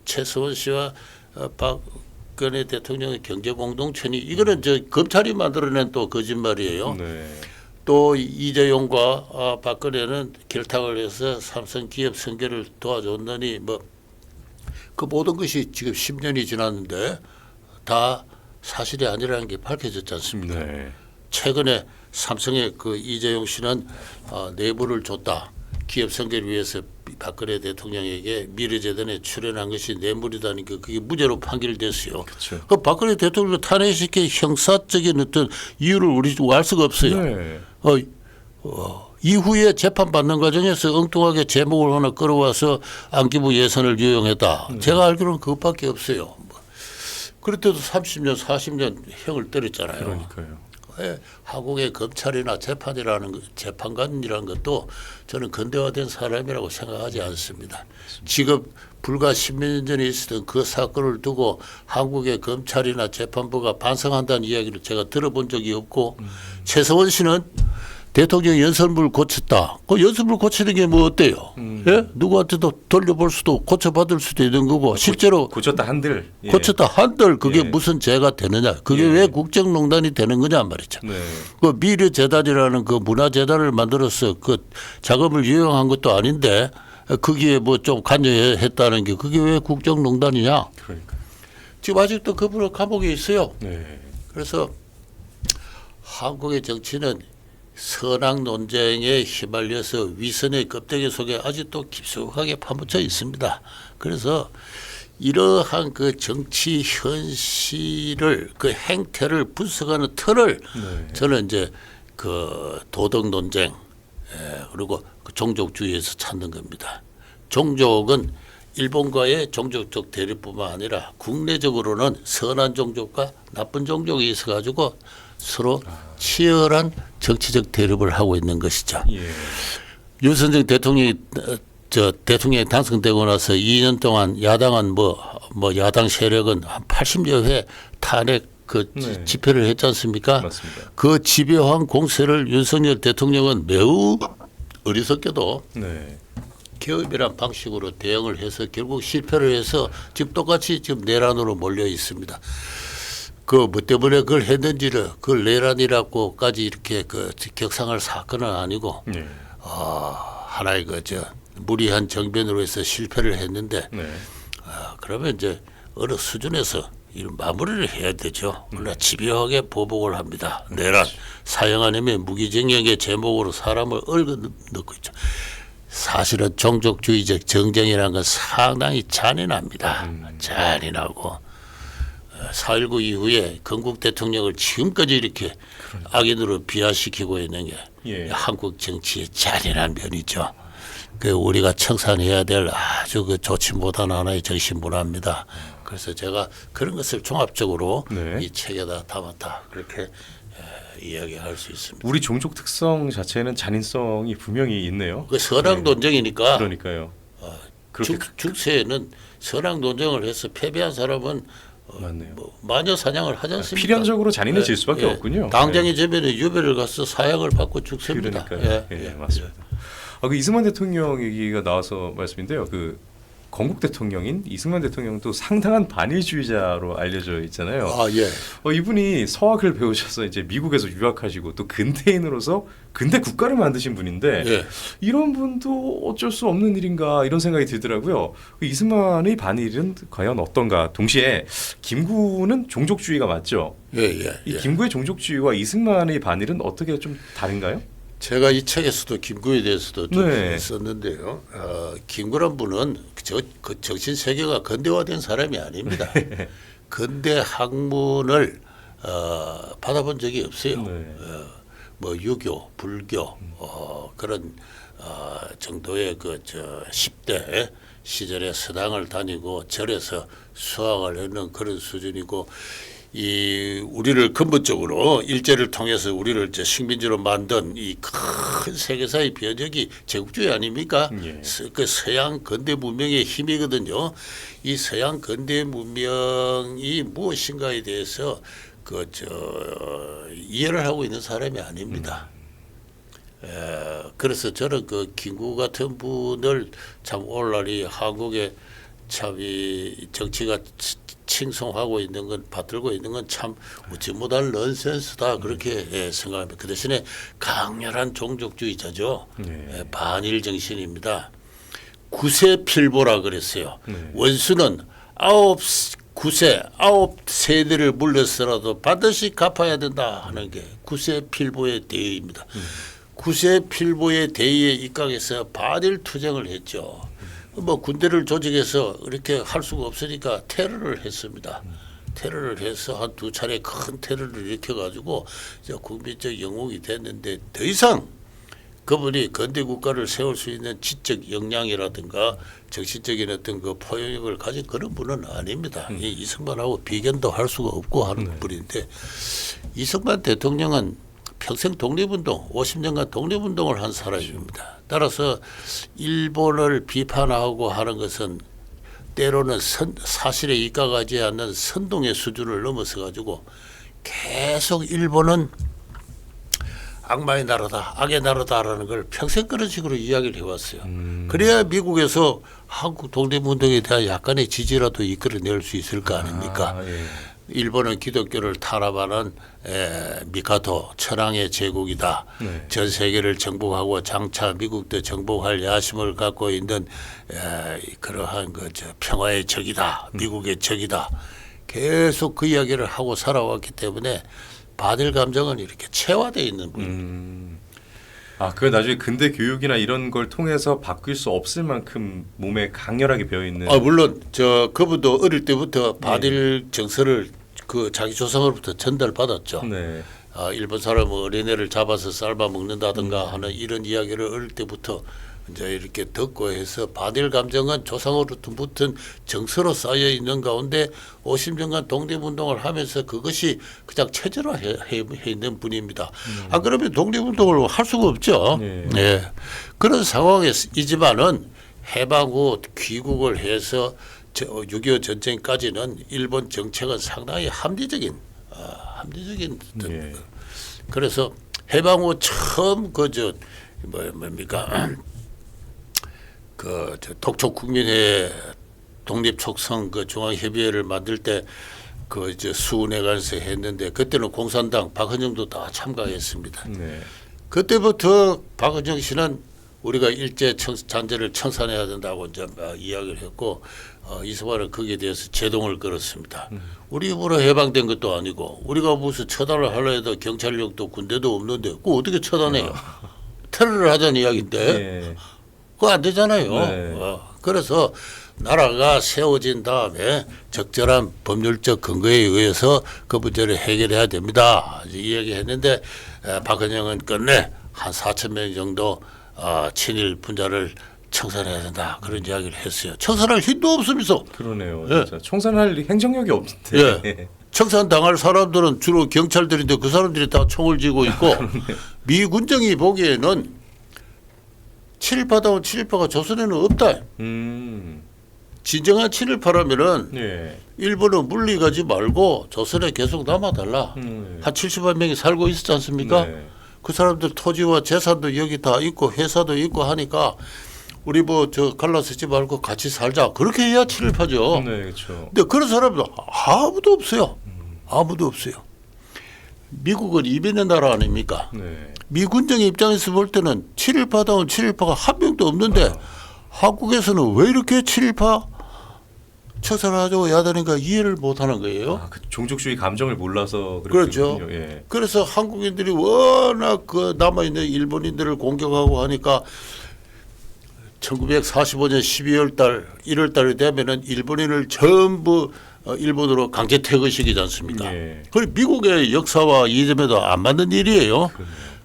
최수원 씨와 박근혜 대통령의 경제 공동체니 이거는 검찰이 만들어낸 또 거짓말이에요. 또 이재용과 박근혜는 결탁을 해서 삼성 기업 승계를 도와줬느니 뭐 그 모든 것이 지금 10년이 지났는데 다 사실이 아니라는 게 밝혀졌지 않습니까? 최근에 삼성의 그 이재용 씨는 내부를 줬다. 기업 승계를 위해서 박근혜 대통령에게 미르재단에 출연한 것이 뇌물이다니까 그게 무죄로 판결됐어요. 그 박근혜 대통령을 탄핵시킨 형사적인 어떤 이유를 우리 알 수가 없어요. 이후에 재판받는 과정에서 엉뚱하게 제목을 하나 끌어와서 안기부 예산을 유용했다. 제가 알기로는 그것밖에 없어요. 그럴 때도 30년, 40년 형을 때렸잖아요. 그러니까요. 한국의 검찰이나 재판관이라는 것도 저는 근대화된 사람이라고 생각하지 않습니다. 지금 불과 10몇 년 전에 있었던 그 사건을 두고 한국의 검찰이나 재판부가 반성한다는 이야기를 제가 들어본 적이 없고 최서원 씨는 대통령 연설문을 고쳤다. 그 연설문을 고치는 게 뭐 어때요? 누구한테도 돌려볼 수도 고쳐받을 수도 있는 거고 실제로 고쳤다 한들 고쳤다 한들 그게 무슨 죄가 되느냐? 그게 왜 국정농단이 되는 거냐 말이죠. 그 미르재단이라는 그 문화재단을 만들어서 그 자금을 유용한 것도 아닌데 거기에 뭐 좀 관여했다는 게 그게 왜 국정농단이냐? 지금 아직도 그분은 감옥에 있어요. 그래서 한국의 정치는 선악 논쟁에 휘말려서 위선의 껍데기 속에 아직도 깊숙하게 파묻혀 있습니다. 그래서 이러한 그 정치 현실을 그 행태를 분석하는 틀을 저는 이제 그 도덕 논쟁 그리고 그 종족주의에서 찾는 겁니다. 종족은 일본과의 종족적 대립뿐만 아니라 국내적으로는 선한 종족과 나쁜 종족이 있어가지고 서로 치열한 정치적 대립을 하고 있는 것이죠. 윤석열 대통령이 대통령이 당선되고 나서 2년 동안 야당은 뭐 야당 세력은 한 80여 회 탄핵 집회를 했지 않습니까? 맞습니다. 그 집요한 공세를 윤석열 대통령은 매우 어리석게도 개업이란 방식으로 대응을 해서 결국 실패를 해서 지금 똑같이 지금 내란으로 몰려 있습니다. 그 뭐 때문에 그걸 했는지를 그걸 내란이라고까지 이렇게 그 격상할 사건은 아니고 하나의 무리한 정변으로 해서 실패를 했는데 그러면 이제 어느 수준에서 이런 마무리를 해야 되죠. 그러나 집요하게 보복을 합니다. 내란 사형 아니면 무기징역의 제목으로 사람을 얽어넣고 있죠. 사실은 종족주의적 정쟁이라는 건 상당히 잔인합니다. 잔인하고 4.19 이후에 건국 대통령을 지금까지 이렇게 악인으로 비하시키고 있는 게 한국 정치의 잔인한 면이죠. 그 우리가 청산해야 될 아주 그 좋지 못한 하나의 정신 문화입니다. 그래서 제가 그런 것을 종합적으로 이 책에다 담았다 그렇게 이야기할 수 있습니다. 우리 종족 특성 자체는 잔인성이 분명히 있네요. 그 선악 논쟁이니까. 그러니까요. 중세에는 선악 논쟁을 해서 패배한 사람은 맞네요. 마녀 사냥을 하지 않습니까? 필연적으로 잔인해질 수밖에 없군요. 당장이 되면 유배를 가서 사형을 받고 죽습니다. 그러니까요. 맞습니다. 그 이승만 대통령 얘기가 나와서 말씀인데요. 그 건국 대통령인 이승만 대통령도 상당한 반일주의자로 알려져 있잖아요. 아, 예. 이분이 서학을 배우셔서 이제 미국에서 유학하시고 또 근대인으로서 근대 국가를 만드신 분인데 예. 이런 분도 어쩔 수 없는 일인가 이런 생각이 들더라고요. 그 이승만의 반일은 과연 어떤가? 동시에 김구는 종족주의가 맞죠? 예, 예. 이 예. 김구의 종족주의와 이승만의 반일은 어떻게 좀 다른가요? 제가 이 책에서도 김구에 대해서도 좀 네. 썼는데요. 김구란 분은 그 정신 세계가 근대화된 사람이 아닙니다. 근대 학문을 받아본 적이 없어요. 네. 뭐 유교, 불교 그런 정도의 그 10대 시절에 서당을 다니고 절에서 수학을 하는 그런 수준이고 이 우리를 근본적으로 일제를 통해서 우리를 식민지로 만든 이 큰 세계사의 변혁이 제국주의 아닙니까? 예. 그 서양 근대 문명의 힘이거든요. 이 서양 근대 문명이 무엇인가에 대해서 이해를 하고 있는 사람이 아닙니다. 그래서 저는 그 김구 같은 분을 참 오늘날이 한국에 참 이 정치가 칭송하고 있는 건 받들고 있는 건 참 웃지 못할 넌센스다 그렇게 생각합니다. 그 대신에 강렬한 종족주의자죠. 반일 정신입니다. 구세필보라 그랬어요. 원수는 9세 9세대를 물렸더라도 반드시 갚아야 된다 하는 게 구세필보의 대의입니다. 구세필보의 대의에 입각해서 반일 투쟁을 했죠. 뭐 군대를 조직해서 이렇게 할 수가 없으니까 테러를 했습니다. 테러를 해서 한 두 차례 큰 테러를 일으켜가지고 국민적 영웅이 됐는데 더 이상 그분이 근대 국가를 세울 수 있는 지적 역량이라든가 정신적인 어떤 그 포용력을 가진 그런 분은 아닙니다. 이 이승만하고 비견도 할 수가 없고 하는 분인데 이승만 대통령은 평생 독립운동 50년간 독립운동을 한 사람입니다. 따라서 일본을 비판하고 하는 것은 때로는 사실에 입각하지 않는 선동의 수준을 넘어서 가지고 계속 일본은 악마의 나라다, 악의 나라다라는 걸 평생 그런 식으로 이야기를 해왔어요. 그래야 미국에서 한국 독립운동에 대한 약간의 지지라도 이끌어낼 수 있을 거 아닙니까? 예. 일본은 기독교를 탄압하는 미카토 천황의 제국이다. 네. 전 세계를 정복하고 장차 미국도 정복할 야심을 갖고 있는 그러한 평화의 적이다. 미국의 적이다. 계속 그 이야기를 하고 살아왔기 때문에 반일 감정은 이렇게 체화되어 있는 분입니다. 그 나중에 근대 교육이나 이런 걸 통해서 바뀔 수 없을 만큼 몸에 강렬하게 배어 있는. 물론 그분도 어릴 때부터 반일 정서를 그 자기 조상으로부터 전달받았죠. 네. 일본 사람은 어린애를 잡아서 삶아 먹는다든가 하는 이런 이야기를 어릴 때부터 이제 이렇게 듣고 해서 반일 감정은 조상으로부터 붙은 정서로 쌓여 있는 가운데 50년간 독립운동을 하면서 그것이 그냥 체질화해 있는 분입니다. 안 그러면 독립운동을 할 수가 없죠. 네. 그런 상황이지만은 해방 후 귀국을 해서 6.25 전쟁까지는 일본 정책은 상당히 합리적인 그래서 해방 후 처음 뭡니까 독촉국민회 독립촉성 중앙협의회를 만들 때 수은회관에서 했는데 그때는 공산당 박헌영도 다 참가했습니다. 네. 그때부터 박헌영 씨는 우리가 일제 잔재를 청산해야 된다고 이제 이야기를 했고 이승만은 거기에 대해서 제동을 걸었습니다. 우리 입으로 해방된 것도 아니고 우리가 무슨 처단을 하려 해도 경찰력도 군대도 없는데 그거 어떻게 처단해요? 테러를 하자는 이야기인데 그거 안 되잖아요. 네. 그래서 나라가 세워진 다음에 적절한 법률적 근거에 의해서 그 문제를 해결해야 됩니다. 이야기했는데 박헌영은 끝내 한 4천 명 정도 친일 분자를 청산해야 된다 그런 이야기를 했어요. 청산할 힘도 없으면서. 그러네요. 진짜. 청산할 행정력이 없는데. 청산당할 사람들은 주로 경찰들인데 그 사람들이 다 총을 쥐고 있고 미 군정이 보기에는 친일파다운 친일파가 조선에는 없다. 진정한 친일파라면은 일본은 물리가지 말고 조선에 계속 남아달라. 한 70만 명이 살고 있었지 않습니까? 그 사람들 토지와 재산도 여기 다 있고 회사도 있고 하니까 우리 뭐 저 갈라서지 말고 같이 살자. 그렇게 해야 친일파죠. 네, 그렇죠. 근데 그런 사람도 아무도 없어요. 아무도 없어요. 미국은 이민의 나라 아닙니까? 네. 미군정 입장에서 볼 때는 친일파다운 친일파가 한 명도 없는데 한국에서는 왜 이렇게 친일파 처벌하자고 해야 되는가 이해를 못하는 거예요. 그 종족주의 감정을 몰라서 그렇죠. 그렇군요. 예. 그래서 한국인들이 워낙 그 남아있는 일본인들을 공격하고 하니까 1945년 12월 달, 1월 달이 되면은 일본인을 전부 일본으로 강제 퇴거시키지 않습니까? 예. 그리고 미국의 역사와 이점에도 안 맞는 일이에요.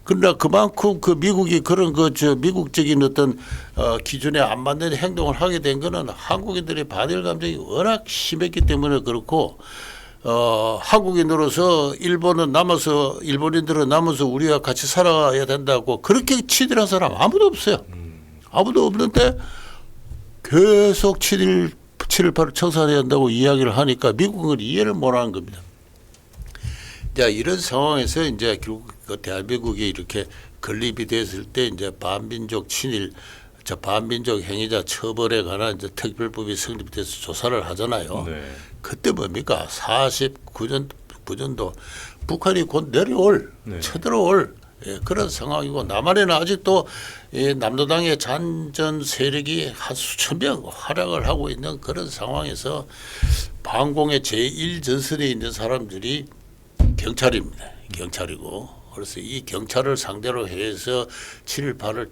그러나 그만큼 그 미국이 그런 저 미국적인 어떤 기준에 안 맞는 행동을 하게 된 거는 한국인들의 반일 감정이 워낙 심했기 때문에 그렇고 한국인으로서 일본인들은 남아서 우리와 같이 살아야 된다고 그렇게 치들한 사람 아무도 없어요. 아무도 없는데 계속 친일파를 청산해야 한다고 이야기를 하니까 미국은 이해를 못하는 겁니다. 자, 이런 상황에서 이제 결국 그 대한민국이 이렇게 건립이 됐을 때 이제 반민족 반민족 행위자 처벌에 관한 이제 특별법이 성립돼서 조사를 하잖아요. 네. 그때 뭡니까? 49년도 북한이 곧 내려올 네. 쳐들어올 그런 상황이고 남한에는 아직도 남도당의 잔전 세력이 한 수천 명 활약을 하고 있는 그런 상황에서 반공의 제1전선에 있는 사람들이 경찰입니다. 경찰이고 그래서 이 경찰을 상대로 해서 친일파를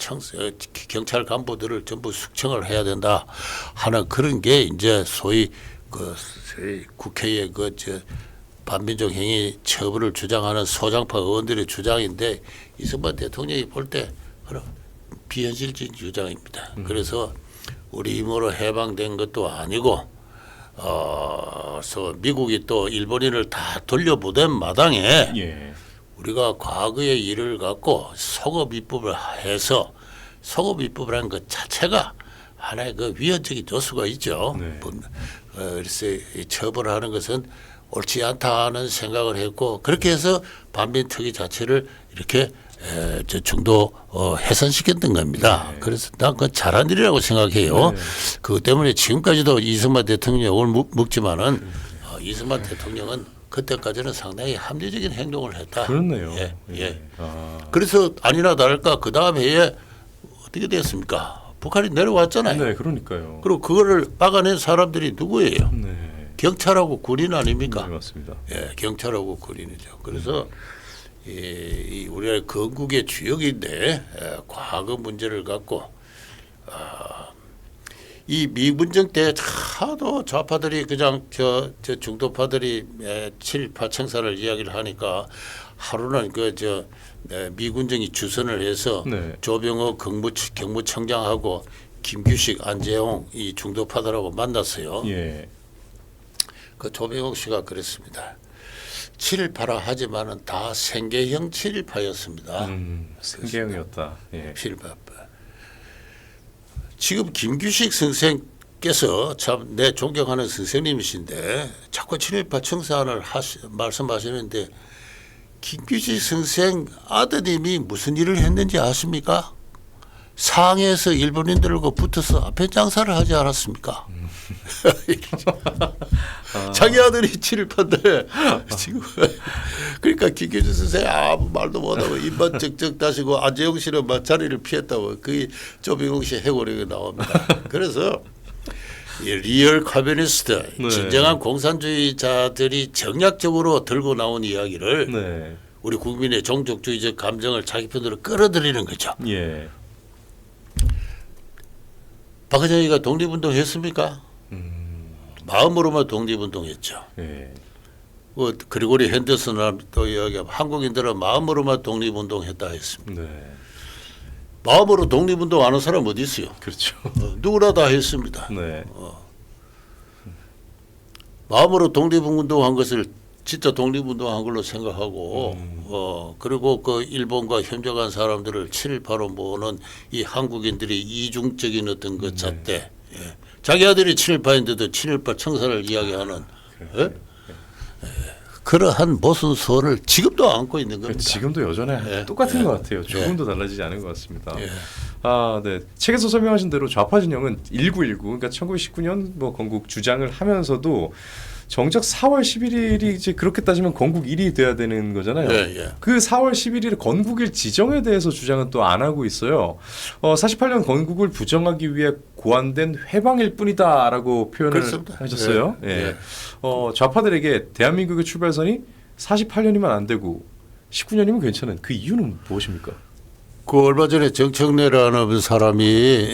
경찰 간부들을 전부 숙청을 해야 된다 하는 그런 게 이제 소위 국회의 반민족 행위 처벌을 주장하는 소장파 의원들의 주장인데 이승만 대통령이 볼 때 그런 비현실적인 주장입니다. 그래서 우리 힘으로 해방된 것도 아니고 그래서 미국이 또 일본인을 다 돌려보낸 마당에 예. 우리가 과거의 일을 갖고 소급 입법을 해서 소급 입법이라는 것 자체가 하나의 그 위헌적인 요소가 있죠. 네. 그래서 이 처벌하는 것은 옳지 않다는 생각을 했고 그렇게 해서 반민특위 자체를 이렇게 중도 해산시켰던 겁니다. 네. 그래서 난 그건 잘한 일이라고 생각해요. 네. 그것 때문에 지금까지도 이승만 대통령을 묻지만은 이승만 대통령은 그때까지는 상당히 합리적인 행동을 했다. 그렇네요. 예. 예. 예. 아. 그래서 아니나 다를까 그 다음 해에 어떻게 됐습니까? 북한이 내려왔잖아요. 네, 그러니까요. 그리고 그거를 막아낸 사람들이 누구예요? 네. 경찰하고 군인 아닙니까? 네, 맞습니다. 예, 경찰하고 군인이죠. 그래서 이 우리나라 건국의 주역인데 과거 문제를 갖고 이 미군정 때 하도 좌파들이 그냥 저 중도파들이 친일파 청산을 이야기를 하니까 하루는 미군정이 주선을 해서 네. 조병호 경무청장하고 김규식, 안재홍 이 중도파들하고 만났어요. 예. 그 조병옥 씨가 그랬습니다. 친일파라 하지만은 다 생계형 친일파였습니다. 생계형이었다. 예. 친일파. 지금 김규식 선생께서 참 내 존경하는 선생님이신데 자꾸 친일파 청산을 말씀하시는데 김규식 선생 아드님이 무슨 일을 했는지 아십니까? 상해에서 일본인들과 붙어서 앞에 장사를 하지 않았습니까? 자기 아들이 친일파인데 지금 그러니까 김규식 선생 아무 말도 못하고 입만 쩍쩍 다시고 안재홍 씨는 막 자리를 피했다고 그게 조병옥 씨 해고력이 나옵니다. 그래서 이 리얼 커뮤니스트 네. 진정한 공산주의자들이 정략적으로 들고 나온 이야기를 네. 우리 국민의 종족주의적 감정을 자기 편으로 끌어들이는 거죠. 예. 박근혜가 독립운동 했습니까? 마음으로만 독립운동했죠. 예. 그리고리 핸더슨도 이야기하면 한국인들은 마음으로만 독립운동했다 했습니다. 네. 마음으로 독립운동 하는 사람 어디 있어요? 그렇죠. 누구나 다 했습니다. 네. 마음으로 독립운동한 것을 진짜 독립운동한 걸로 생각하고 그리고 그 일본과 협력한 사람들을 친일파로 모으는 이 한국인들이 이중적인 어떤 그 잣대 자기 아들이 친일파인데도 친일파 청산을 이야기하는 그러한 모순 소원을 지금도 안고 있는 겁니다. 지금도 여전히 예. 똑같은 예. 것 같아요. 조금도 예. 달라지지 않은 것 같습니다. 예. 아, 네. 책에서 설명하신 대로 좌파 진영은 1919, 그러니까 1919년 뭐 건국 주장을 하면서도 정작 4월 11일이 이제 그렇게 따지면 건국 일이 돼야 되는 거잖아요. 예, 예. 그 4월 11일 건국일 지정에 대해서 주장은 또 안 하고 있어요. 48년 건국을 부정하기 위해 고안된 회방일 뿐이다라고 표현을 그렇습니다. 하셨어요. 예. 예. 예. 좌파들에게 대한민국의 출발선이 48년이면 안 되고 19년이면 괜찮은 그 이유는 무엇입니까? 그 얼마 전에 정청래라는 사람이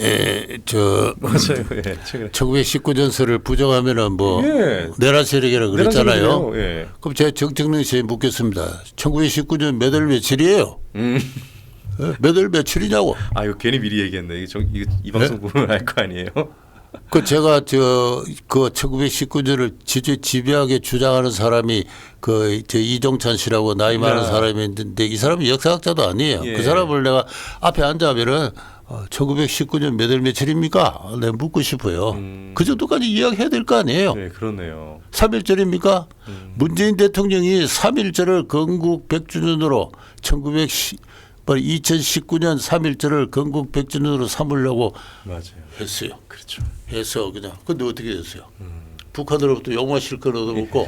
맞아요. 예, 최근에. 1919년서를 부정하면은 뭐 예. 내란 세력이라고 그랬잖아요. 내란 세력이네요. 예. 그럼 제가 정청래 씨에 묻겠습니다. 1919년 몇 월 며칠이에요? 예? 몇 월 며칠이냐고? 아 이거 괜히 미리 얘기했네. 이거 이 방송 보면 알 거 아니에요? 그 제가 그 1919년을 지배하게 주장하는 사람이 저 이종찬 씨라고 나이 많은 야. 사람이 있는데 이 사람이 역사학자도 아니에요. 예. 그 사람을 내가 앞에 앉아면은 1919년 몇 월 며칠입니까? 내가 묻고 싶어요. 그 정도까지 이야기해야 될 거 아니에요. 네, 그렇네요. 3.1절입니까? 문재인 대통령이 3.1절을 건국 100주년으로 2019년 3.1절을 건국 100주년으로 삼으려고 맞아요. 했어요. 그렇죠. 해서 그냥 근데 어떻게 됐어요? 북한으로부터 욕만 실컷 얻어먹고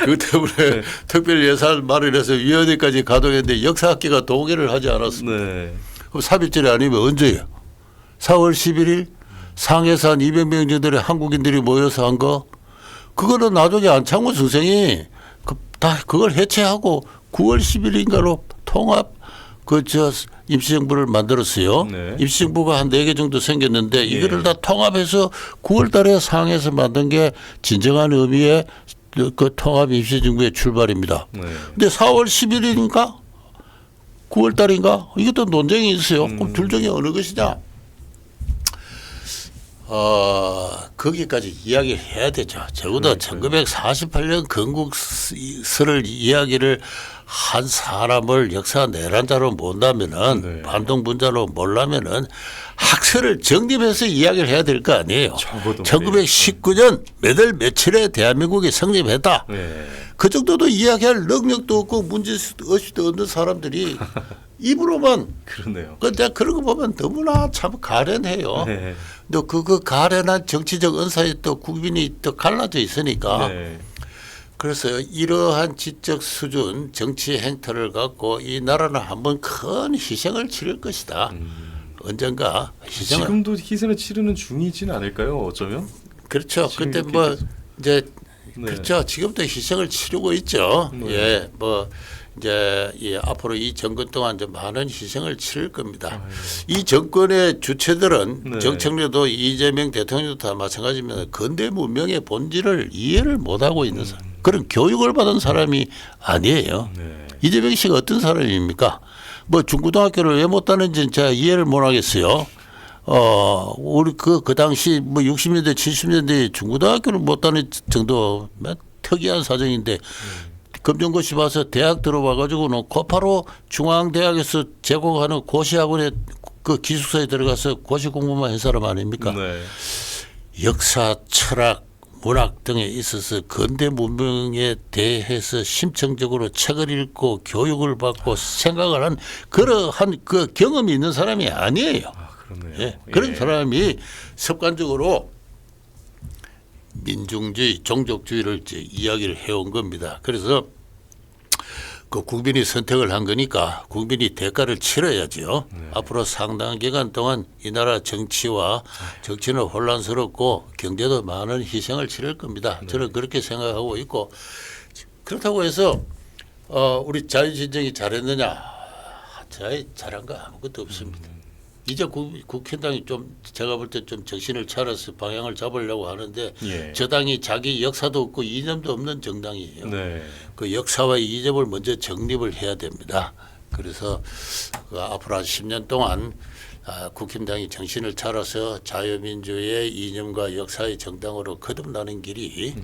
그 때문에 특별 예산 마련해서 위원회까지 가동했는데 역사학계가 동의를 하지 않았습니다. 네. 그럼 3.1절이 아니면 언제예요? 4월 11일 상해에서 한 200명 정도의 한국인들이 모여서 한 거 그거는 나중에 안창호 선생이 다 그걸 해체하고 9월 10일인가로 통합 임시정부를 만들었어요. 네. 임시정부가 한 4개 정도 생겼는데 예. 이거를 다 통합해서 9월 달에 상해에서 만든 게 진정한 의미의 그 통합 임시정부의 출발입니다. 네. 근데 4월 10일인가 9월 달인가 이것도 논쟁이 있어요. 그럼 둘 중에 어느 것이냐? 거기까지 이야기를 해야 되죠. 적어도 1948년 건국설을 이야기를 한 사람을 역사 내란자로 본다면은 네. 반동분자로 몰라면은 학설을 정립해서 이야기를 해야 될 거 아니에요. 적어도 1919년 몇 월 며칠에 대한민국이 성립했다. 네. 그 정도도 이야기할 능력도 없고 문제의식도 없는 사람들이 입으로만 그렇네요. 근데 그런 거 보면 너무나 참 가련해요. 네. 또 그 가련한 정치적 은사에 또 국민이 또 갈라져 있으니까 네. 그래서 이러한 지적 수준 정치 행태를 갖고 이 나라는 한번 큰 희생을 치를 것이다. 언젠가 희생을 지금도 희생을 치르는 중이진 않을까요? 어쩌면? 그렇죠. 지금 그때 이렇게 뭐 계속. 이제 네. 그렇죠. 지금도 희생을 치르고 있죠. 네. 예, 뭐 이제 앞으로 이 정권 동안 좀 많은 희생을 치를 겁니다. 이 정권의 주체들은 네. 정청래도 이재명 대통령도 다 마찬가지입니다. 근대 문명의 본질을 이해를 못하고 있는 사람. 그런 교육을 받은 사람이 아니에요. 네. 이재명 씨가 어떤 사람입니까? 뭐 중고등학교를 왜 못 다는지 제가 이해를 못 하겠어요. 우리 그 당시 뭐 60년대 70년대 중고등학교를 못 다닐 정도 특이한 사정인데 검정고시 봐서 대학 들어와 가지고는 곧바로 중앙대학에서 제공하는 고시학원에 그 기숙사에 들어가서 고시 공부만 한 사람 아닙니까? 네. 역사, 철학, 문학 등에 있어서 근대 문명에 대해서 심층적으로 책을 읽고 교육을 받고 생각을 한 그러한 그 경험이 있는 사람이 아니에요. 아, 그렇네요. 예. 그런 예. 사람이 습관적으로 민중주의, 종족주의를 이제 이야기를 해온 겁니다. 그래서 그 국민이 선택을 한 거니까 국민이 대가를 치러야죠. 네. 앞으로 상당한 기간 동안 이 나라 정치와 정치는 혼란스럽고 경제도 많은 희생을 치를 겁니다. 네. 저는 그렇게 생각하고 있고 그렇다고 해서 우리 자유진정이 잘했느냐? 잘한 거 아무것도 없습니다. 이제 국힘당이 좀 제가 볼 때 좀 정신을 차려서 방향을 잡으려고 하는데 예. 저 당이 자기 역사도 없고 이념도 없는 정당이에요. 네. 그 역사와 이념을 먼저 정립을 해야 됩니다. 그래서 그 앞으로 한 10년 동안 국힘당이 정신을 차려서 자유민주의 이념과 역사의 정당으로 거듭나는 길이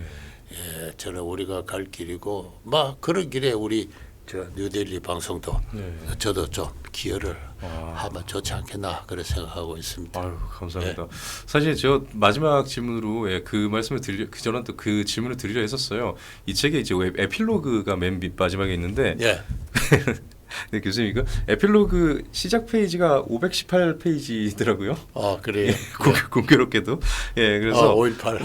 저는 우리가 갈 길이고 막 그런 길에 우리 저 뉴델리 방송도 네. 저도 좀 기여를 하면 좋지 않겠나 그렇게 생각하고 있습니다. 아유, 감사합니다. 사실 저 마지막 질문으로 그 말씀을 드리 그 전에 또 그 질문을 드리려 했었어요. 이 책에 이제 에필로그가 맨 마지막에 있는데 예. 네, 교수님 이거 에필로그 시작 페이지가 518페이지더라고요. 아 그래요. 공교롭게도 그래서 518.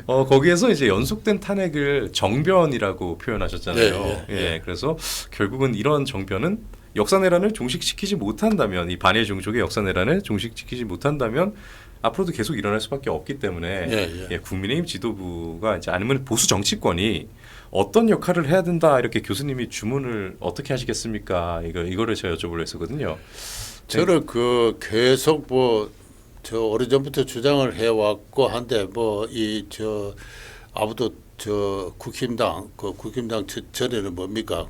거기에서 이제 연속된 탄핵을 정변이라고 표현하셨잖아요. 그래서 결국은 이런 정변은 역사내란을 종식시키지 못한다면 이 반일 종족의 역사내란을 종식시키지 못한다면 앞으로도 계속 일어날 수밖에 없기 때문에 국민의힘 지도부가 이제 아니면 보수 정치권이 어떤 역할을 해야 된다 이렇게 교수님이 주문을 어떻게 하시겠습니까? 이거를 제가 여쭤보려 했었거든요. 저는 그 계속 저 오래전부터 주장을 해왔고 한데 아무도 국힘당 전에는 뭡니까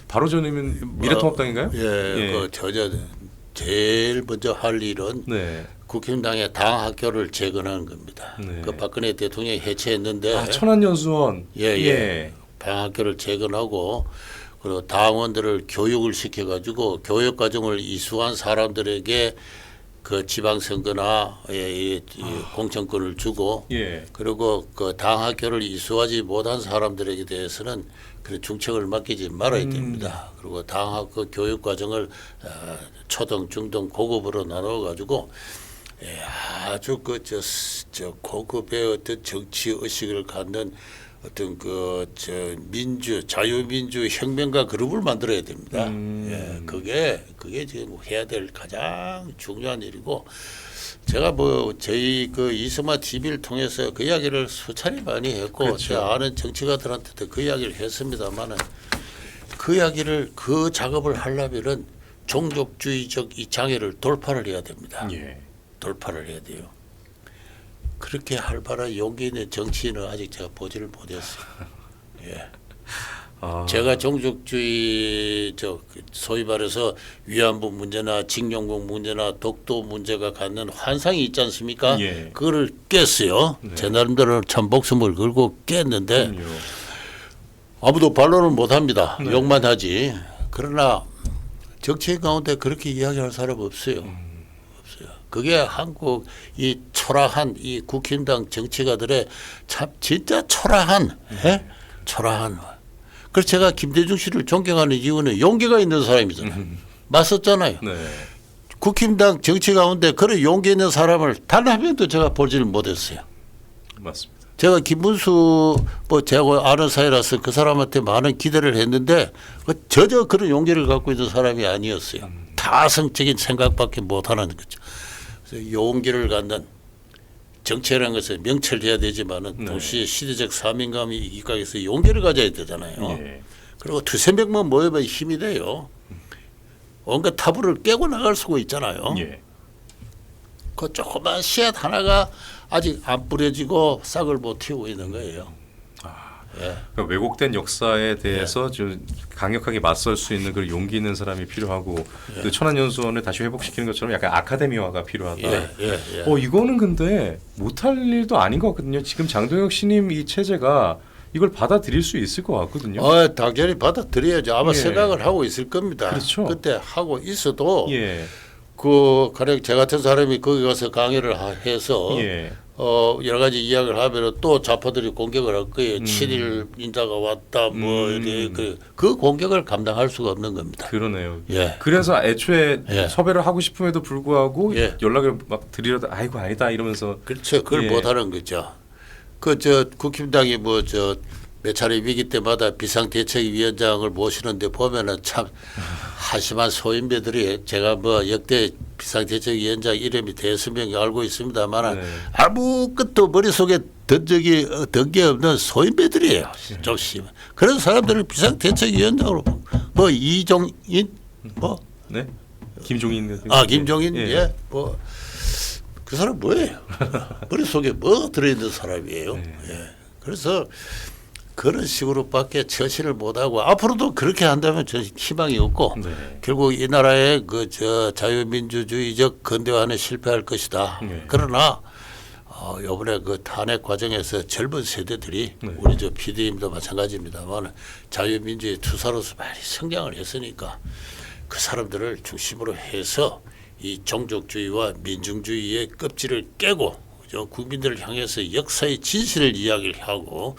바로 전이면 미래통합당인가요? 제일 먼저 할 일은 네. 국힘당의 당 학교를 재건하는 겁니다. 네. 그 박근혜 대통령이 해체했는데 천안연수원 당 학교를 재건하고 그리고 당원들을 교육을 시켜가지고 교육 과정을 이수한 사람들에게 그 지방선거나 공천권을 주고 그리고 그 당 학교를 이수하지 못한 사람들에게 대해서는 그 중책을 맡기지 말아야 됩니다. 그리고 당 학교 교육 과정을 초등, 중등, 고급으로 나눠 가지고 아주 저 고급의 어떤 정치 의식을 갖는 어떤 자유민주 혁명가 그룹을 만들어야 됩니다. 그게 지금 해야 될 가장 중요한 일이고 제가 저희 이스마 TV를 통해서 그 이야기를 수차례 많이 했고 그렇죠. 제가 아는 정치가들한테도 그 이야기를 했습니다만은 그 작업을 하려면은 종족주의적 이 장애를 돌파를 해야 됩니다. 돌파를 해야 돼요. 그렇게 할 만한 용기 있는 정치인은 아직 제가 보지를 못했어요. 제가 종족주의 소위 말해서 위안부 문제나 징용군 문제나 독도 문제가 갖는 환상이 있지 않습니까? 그거를 깼어요. 제 나름대로 참 목숨을 걸고 깼는데 아무도 반론을 못합니다. 욕만 하지. 그러나 정치인 가운데 그렇게 이야기할 사람 없어요. 그게 한국 이 초라한 이 국힘당 정치가들의 참 진짜 초라한 초라한. 그래서 제가 김대중 씨를 존경하는 이유는 용기가 있는 사람이잖아요. 맞섰잖아요. 국힘당 정치 가운데 그런 용기 있는 사람을 단 한 명도 제가 보지를 못했어요. 맞습니다. 제가 김문수 제가 아는 사이라서 그 사람한테 많은 기대를 했는데 전혀 그런 용기를 갖고 있는 사람이 아니었어요. 타성적인 생각밖에 못하는 거죠. 그래서 용기를 갖는 정치라는 것은 명철해야 되지만은 동시에 시대적 사명감이 입각해서 용기를 가져야 되잖아요. 그리고 두세 명만 모여봐야 힘이 돼요. 온갖 타부를 깨고 나갈 수가 있잖아요. 그 조그만 씨앗 하나가 아직 안 뿌려지고 싹을 못 틔우고 있는 거예요. 그러니까 왜곡된 역사에 대해서 좀 강력하게 맞설 수 있는 그런 용기 있는 사람이 필요하고 그 천안연수원을 다시 회복시키는 것처럼 약간 아카데미화가 필요하다. 이거는 근데 못할 일도 아닌 것 같거든요. 지금 장동혁 신임 이 체제가 이걸 받아들일 수 있을 것 같거든요. 당연히 받아들여야죠. 아마 생각을 하고 있을 겁니다. 그렇죠. 그때 하고 있어도 가령 제 같은 사람이 거기 가서 강의를 해서 여러 가지 이야기를 하면 또 좌파들이 공격을 할 거예요. 7일 인자가 왔다 그 공격을 감당할 수가 없는 겁니다. 그러네요. 그래서 애초에 섭외를 하고 싶음에도 불구하고 연락을 막 드리려다 아이고 아니다 이러면서 그렇죠. 그걸 못하는 거죠. 국힘당이 몇 차례 위기 때마다 비상대책위원장을 모시는데 보면은 참 한심한 소인배들이 제가 역대 비상대책위원장 이름이 대수명이 알고 있습니다만 아무것도 머릿속에 든 게 없는 소인배들이에요. 좀 심한. 그런 사람들을 비상대책위원장으로 이종인 김종인 김종인 그 사람 뭐예요? 머릿속에 뭐 들어있는 사람이에요. 그래서 그런 식으로밖에 처신을 못하고 앞으로도 그렇게 한다면 저 희망이 없고 결국 이 나라의 자유민주주의적 근대화는 실패할 것이다. 그러나 이번에 그 탄핵 과정에서 젊은 세대들이 네. 우리 저 PD님도 마찬가지입니다만 자유민주의 투사로서 많이 성장을 했으니까 그 사람들을 중심으로 해서 이 종족주의와 민중주의의 껍질을 깨고 국민들을 향해서 역사의 진실을 이야기를 하고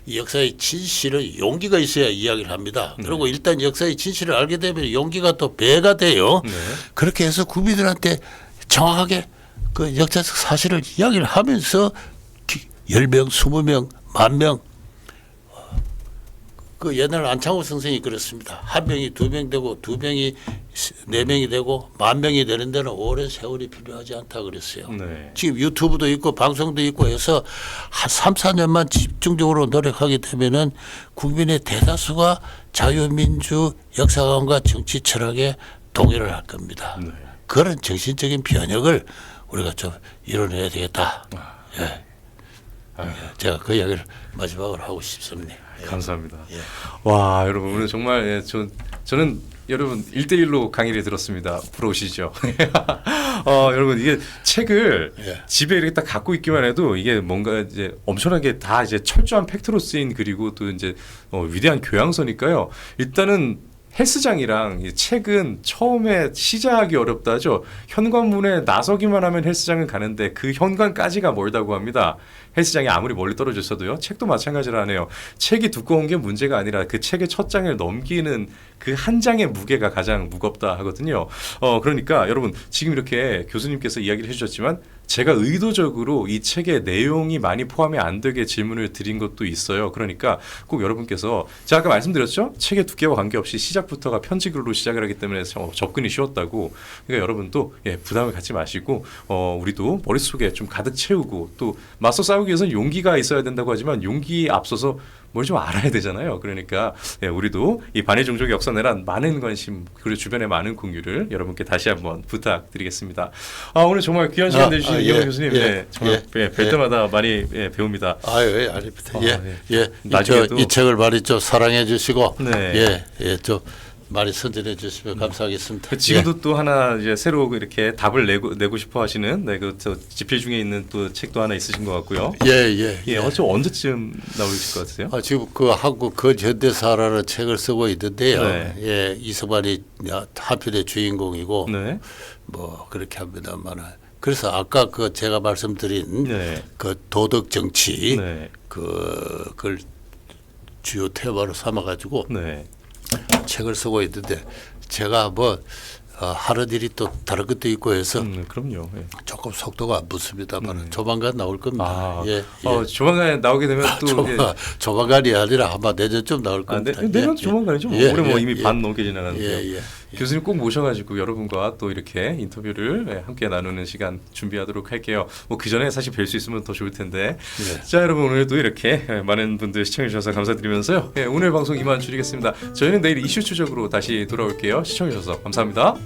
이 역사의 진실은 용기가 있어야 이야기를 합니다. 그리고 일단 역사의 진실을 알게 되면 용기가 또 배가 돼요. 네. 그렇게 해서 국민들한테 정확하게 그 역사적 사실을 이야기를 하면서 10명, 20명, 10,000명 그 옛날 안창호 선생이 그랬습니다. 한 명이 2명 되고 2명이 4명이 되고 10,000명이 되는 데는 오랜 세월이 필요하지 않다 그랬어요. 네. 지금 유튜브도 있고 방송도 있고 해서 한 3, 4년만 집중적으로 노력하게 되면은 국민의 대다수가 자유민주 역사관과 정치 철학에 동의를 할 겁니다. 네. 그런 정신적인 변혁을 우리가 좀 이뤄내야 되겠다. 예. 제가 그 이야기를 마지막으로 하고 싶습니다. 감사합니다. 예. 와 여러분 오늘 정말 저는 여러분 1대1로 강의를 들었습니다. 부러우시죠? 여러분 이게 책을 예. 집에 이렇게 딱 갖고 있기만 해도 이게 뭔가 이제 엄청나게 다 이제 철저한 팩트로 쓰인 그리고 또 이제 위대한 교양서니까요. 일단은 헬스장이랑 이 책은 처음에 시작하기 어렵다죠. 현관문에 나서기만 하면 헬스장은 가는데 그 현관까지가 멀다고 합니다. 헬스장이 아무리 멀리 떨어져 있어도요. 책도 마찬가지라네요. 책이 두꺼운 게 문제가 아니라 그 책의 첫 장을 넘기는 그 한 장의 무게가 가장 무겁다 하거든요. 그러니까 여러분 지금 이렇게 교수님께서 이야기를 해주셨지만 제가 의도적으로 이 책의 내용이 많이 포함이 안 되게 질문을 드린 것도 있어요. 그러니까 꼭 여러분께서 제가 아까 말씀드렸죠. 책의 두께와 관계없이 시작부터가 편지글로 시작을 하기 때문에 접근이 쉬웠다고. 그러니까 여러분도 부담을 갖지 마시고 우리도 머릿속에 좀 가득 채우고 또 맞서 싸우기 위해서는 용기가 있어야 된다고 하지만 용기 앞서서 뭘 좀 알아야 되잖아요. 그러니까 우리도 이 반의 종족의 역사내란 많은 관심 그리고 주변에 많은 공유를 여러분께 다시 한번 부탁드리겠습니다. 오늘 정말 귀한 시간 내주신 이영호 교수님 정말 뵐 때마다 많이 배웁니다. 아유, 아닙니다. 나중에도 이 책을 많이 좀 사랑해 주시고 네. 좀 많이 선전해 주시면 감사하겠습니다. 지금도 또 하나 이제 새로 이렇게 답을 내고 싶어 하시는 그 집필 중에 있는 또 책도 하나 있으신 것 같고요. 언제쯤 나오실 것 같으세요? 지금 그 한국 근현대사라는 책을 쓰고 있는데요. 네. 이승만이 한편의 주인공이고 뭐 그렇게 합니다만. 그래서 아까 그 제가 말씀드린 그 도덕 정치 그걸 주요 테마로 삼아가지고. 책을 쓰고 있는데 제가 뭐 하는 일이 또 다른 것도 있고 해서 그럼요. 조금 속도가 안 붙습니다만 조만간 나올 겁니다. 조만간에 나오게 되면 또 조만간이 아니라 아마 내년쯤 나올 겁니다. 내년 조만간이죠. 올해 뭐 이미 반 넘게 지나가는데요. 예. 교수님 꼭 모셔가지고 여러분과 또 이렇게 인터뷰를 함께 나누는 시간 준비하도록 할게요. 뭐 그 전에 사실 뵐 수 있으면 더 좋을 텐데. 자 여러분 오늘도 이렇게 많은 분들 시청해 주셔서 감사드리면서요. 오늘 방송 이만 줄이겠습니다. 저희는 내일 이슈 추적으로 다시 돌아올게요. 시청해 주셔서 감사합니다.